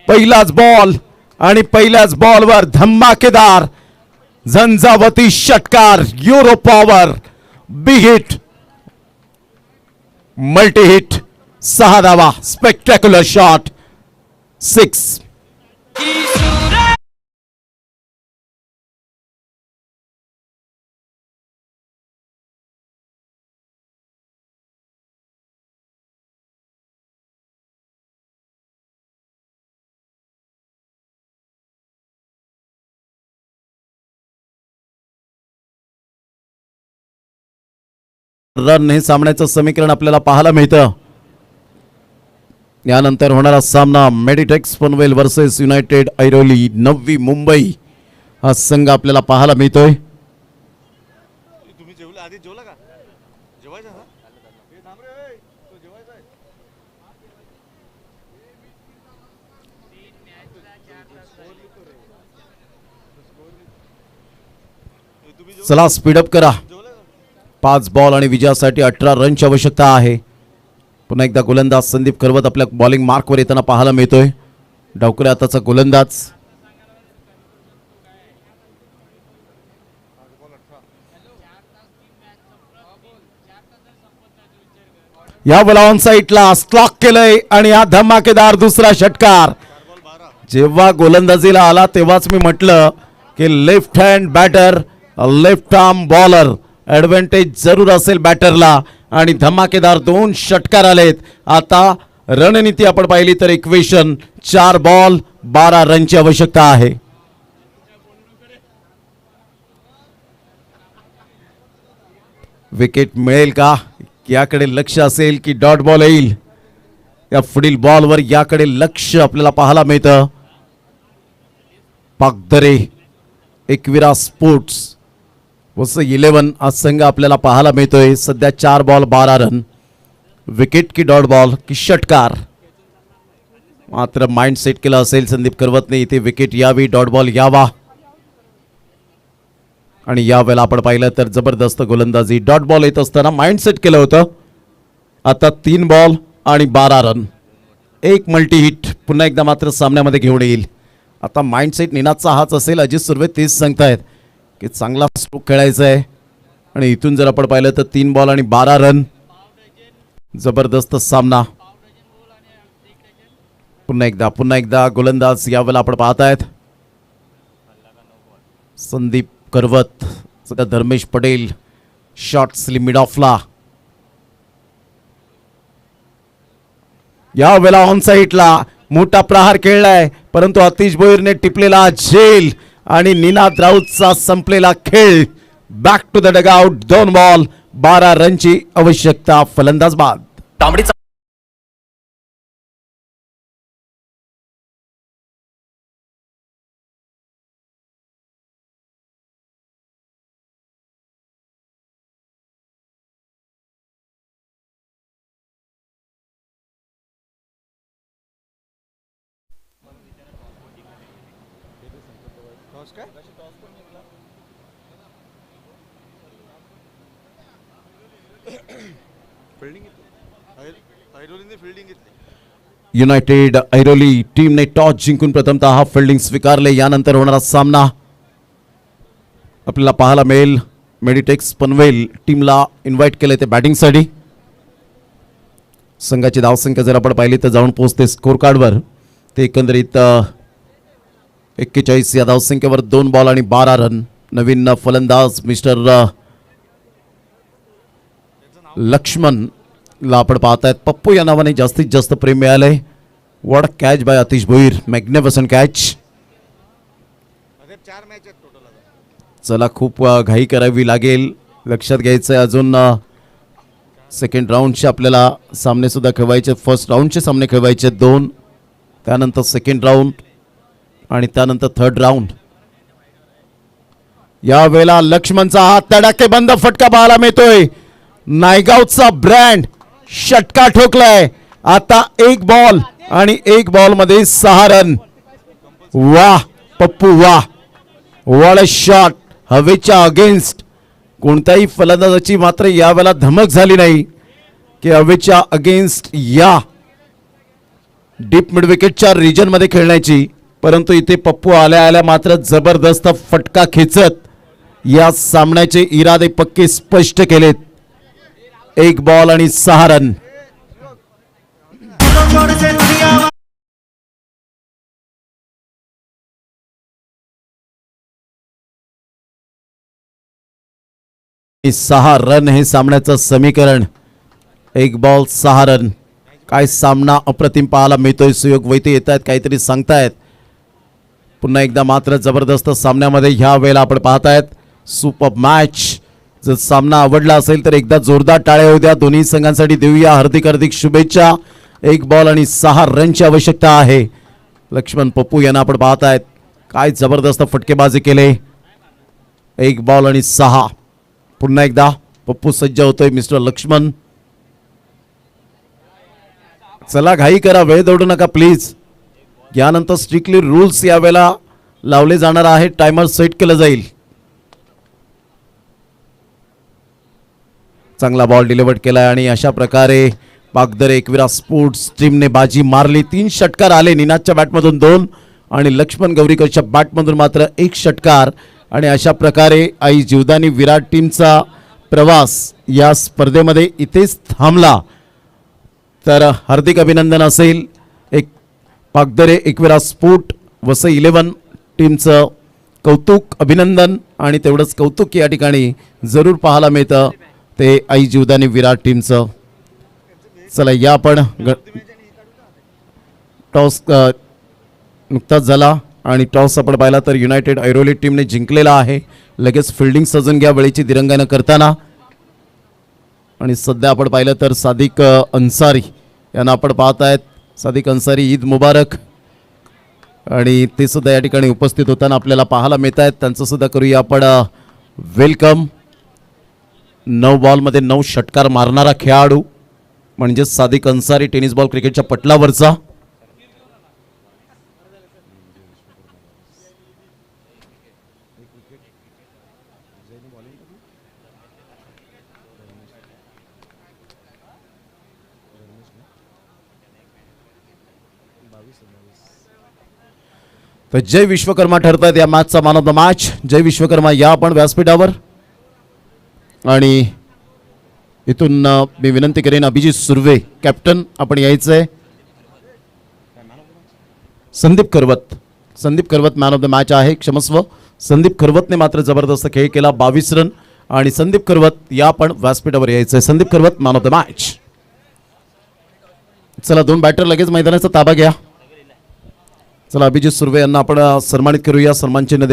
पहिलाच बॉल आणि पहिल्याच बॉलवर धमाकेदार झंझावती षटकार. Euro power, big hit, multi hit, 6 धावा, स्पेक्टॅक्युलर शॉट, 6. रन हे सामन्याचं समीकरण आपल्याला पाहायला मिळतं. यानंतर होणारा सामना मेडिटेक्स पनवेल वर्सेस युनायटेड ऐरोली नवी मुंबई हा संघ आपल्याला पाहायला मिळतोय. चला स्पीडअप करा. 5 बॉल आणि विजयासाठी 18 रनची आवश्यकता आहे. पुन्हा एकदा गोलंदाज संदीप खरवत आपल्या बॉलिंग मार्कवर येताना पाहायला मिळतोय. डावकरे हाताचा गोलंदाज. या बॉल ऑन साईडला स्ट्रोक केलंय आणि हा धमाकेदार दुसरा षटकार. जेव्हा गोलंदाजीला आला तेव्हाच मी म्हटलं की left hand batter, left arm bowler, advantage जरूर असेल बॅटरला. आणि धमाकेदार 2 षटकार आलेत. आता रणनीती आपण पाहिली तर इक्वेशन 4 बॉल 12 रनची आवश्यकता आहे. विकेट मिळेल का याकडे लक्ष असेल की डॉट बॉल येईल. या पुढील बॉलवर याकडे लक्ष आपल्याला पाहायला मिळतं. पागदरे, एकविरा स्पोर्ट्स वस 11 हा संघ आपल्याला पाहायला मिळतोय. सध्या 4 बॉल 12 रन. विकेट की डॉट बॉल की षटकार, मात्र माइंड सेट केला असेल संदीप खरवतने इथे विकेट यावी, डॉट बॉल यावा. आणि यावेळेला आपण पाहिलं तर जबरदस्त गोलंदाजी. डॉट बॉल येत असताना माइंड सेट केलं होतं. आता 3 बॉल आणि 12 रन, 1 मल्टी हिट पुन्हा एकदा मात्र सामन्यामध्ये घेऊन येईल. आता माइंड सेट निनादचा हाच असेल. अजित सुर्वे तेच सांगतायत की चांगला स्ट्रोक खेळायचा आहे. आणि इथून जर आपण पाहिलं तर 3 बॉल आणि 12 रन, जबरदस्त सामना. पुन्हा एकदा गोलंदाज यावेळेला आपण पाहतायत संदीप खरवत. सध्या धर्मेश पटेल शॉट्स लिमिट ऑफला. या वेळेला ऑन साईडला मोठा प्रहार खेळलाय, परंतु आतिश भोईरने टिपलेला झेल आणि निनाद राऊतचा संपलेला खेळ. Back to the dugout. 2 ball 12 रनची आवश्यकता. फलंदाज बाद. तांबडीचा युनायटेड ऐरोली टीमने टॉस जिंकून प्रथमतः फिल्डिंग स्वीकारले. यानंतर होणारा सामना आपल्याला पाहायला मिळेल. मेडिटेक्स पनवेल टीमला इन्व्हाइट केले ते बॅटिंगसाठी. संघाची धावसंख्या जर आपण पाहिली तर जाऊन पोहोचते स्कोर कार्डवर. ते एकंदरीत 41 या धावसंख्येवर 2 बॉल आणि 12 रन. नवीन फलंदाज मिस्टर लक्ष्मणला आपण पाहतायत. पप्पू या नावाने जास्तीत जास्त प्रेम मिळालंय. What catch by Atish Bhoir, magnificent catch. चला खूप घाई करावी लागेल. लक्षात घ्यायचं आहे अजून सेकंड राऊंडचे आपल्याला सामने सुद्धा खेळवायचे. फर्स्ट राऊंडचे सामने खेळवायचे 2, त्यानंतर सेकंड राऊंड आणि त्यानंतर थर्ड राऊंड. यावेळेला लक्ष्मणचा हा तडाखेबंद फटका पाहायला मिळतोय. नायगावचा ब्रँड षटका ठोकलाय. आता 1 बॉल आणि 1 बॉल मध्ये 6 रन. वाह पप्पू वाह, वॉट अ शॉट. हवेच्या अगेन्स्ट कोणत्याही फलंदाजाची मात्र यावेळेला धमक झाली नाही की हवेच्या अगेन्स्ट या डीप मिड विकेटच्या रिजन मध्ये खेळण्याची. परंतु इथे पप्पू आल्या आल्या मात्र जबरदस्त फटका खेचत या सामन्याचे इरादे पक्के स्पष्ट केलेत. 1 बॉल आणि 6 रन. सहा रन हे सामन्याचं समीकरण. 1 बॉल 6 रन. काय सामना अप्रतिम पाहायला मिळतोय. सुयोग वैते येत आहेत, काहीतरी सांगतायत. पुन्हा एकदा मात्र जबरदस्त सामन्यामध्ये ह्या वेळेला आपण पाहतायत. Super match. जर सामना आवडला असेल तर एकदा जोरदार टाळ्या होऊ द्या. दोन्ही संघांसाठी देऊया हार्दिक हार्दिक शुभेच्छा. 1 बॉल आणि 6 रनची आवश्यकता आहे. लक्ष्मण पप्पू यांना आपण पाहतायत. काय जबरदस्त फटकेबाजी केले. 1 बॉल आणि 6. पुन्हा एकदा पप्पू सज्ज होतोय. मिस्टर लक्ष्मण चला घाई करा, वेळ दौडू नका प्लीज. यानंतर स्ट्रिक्टली रूल्स यावेळेला लावले जाणार आहे. टायमर सेट केलं जाईल. चांगला बॉल डिलिव्हर्ड केलाय आणि अशा प्रकारे पागदर एकविरा स्पोर्ट्स टीमने बाजी मारली. 3 षटकार आले. निनादच्या बॅटमधून 2 आणि लक्ष्मण गौरीकरच्या बॅटमधून मात्र 1 षटकार. आणि अशा प्रकारे आई जीवदानी विराट टीमचा प्रवास या स्पर्धेमध्ये इथेच थांबला. तर हार्दिक अभिनंदन असेल एक पागदरे एकविरा स्पोर्ट वसई 11 टीमचं कौतुक अभिनंदन. आणि तेवढंच कौतुक या ठिकाणी जरूर पाहायला मिळतं ते आई जीवदानी विराट टीमचं. चला या आपण टॉस नुकताच झाला आणि टॉस आपण पाहिला तर युनायटेड ऐरोली टीमने जिंकलेला आहे. लगेच फिल्डिंग सजून घ्या वेळेची दिरंगाईनं करताना. आणि सध्या आपण पाहिलं तर सादिक अन्सारी यांना आपण पाहतायत. सादिक अन्सारी ईद मुबारक. आणि ते सुद्धा या ठिकाणी उपस्थित होताना आपल्याला पाहायला मिळत आहेत. त्यांचं सुद्धा करूया आपण वेलकम. 9 बॉलमध्ये 9 षटकार मारणारा खेळाडू म्हणजे सादिक अन्सारी, टेनिस बॉल क्रिकेटच्या पटलावरचा. तर जय विश्वकर्मा ठरतात या मॅचचा मॅन ऑफ द मॅच. जय विश्वकर्मा या आपण व्यासपीठावर. आणि इथून मी विनंती करेन अभिजित सुर्वे कॅप्टन आपण यायचं आहे. Sandeep Karvat man of the match आहे. क्षमस्व संदीप करवतने मात्र जबरदस्त खेळ केला. 22 रन. आणि संदीप करवत या आपण व्यासपीठावर यायचं आहे. Sandeep Karvat man of the match. चला 2 बॅटर लगेच मैदानाचा ताबा घ्या. चला अभिजित सुर्वे यांना आपण सन्मानित करूया. सन्मान चिन्ह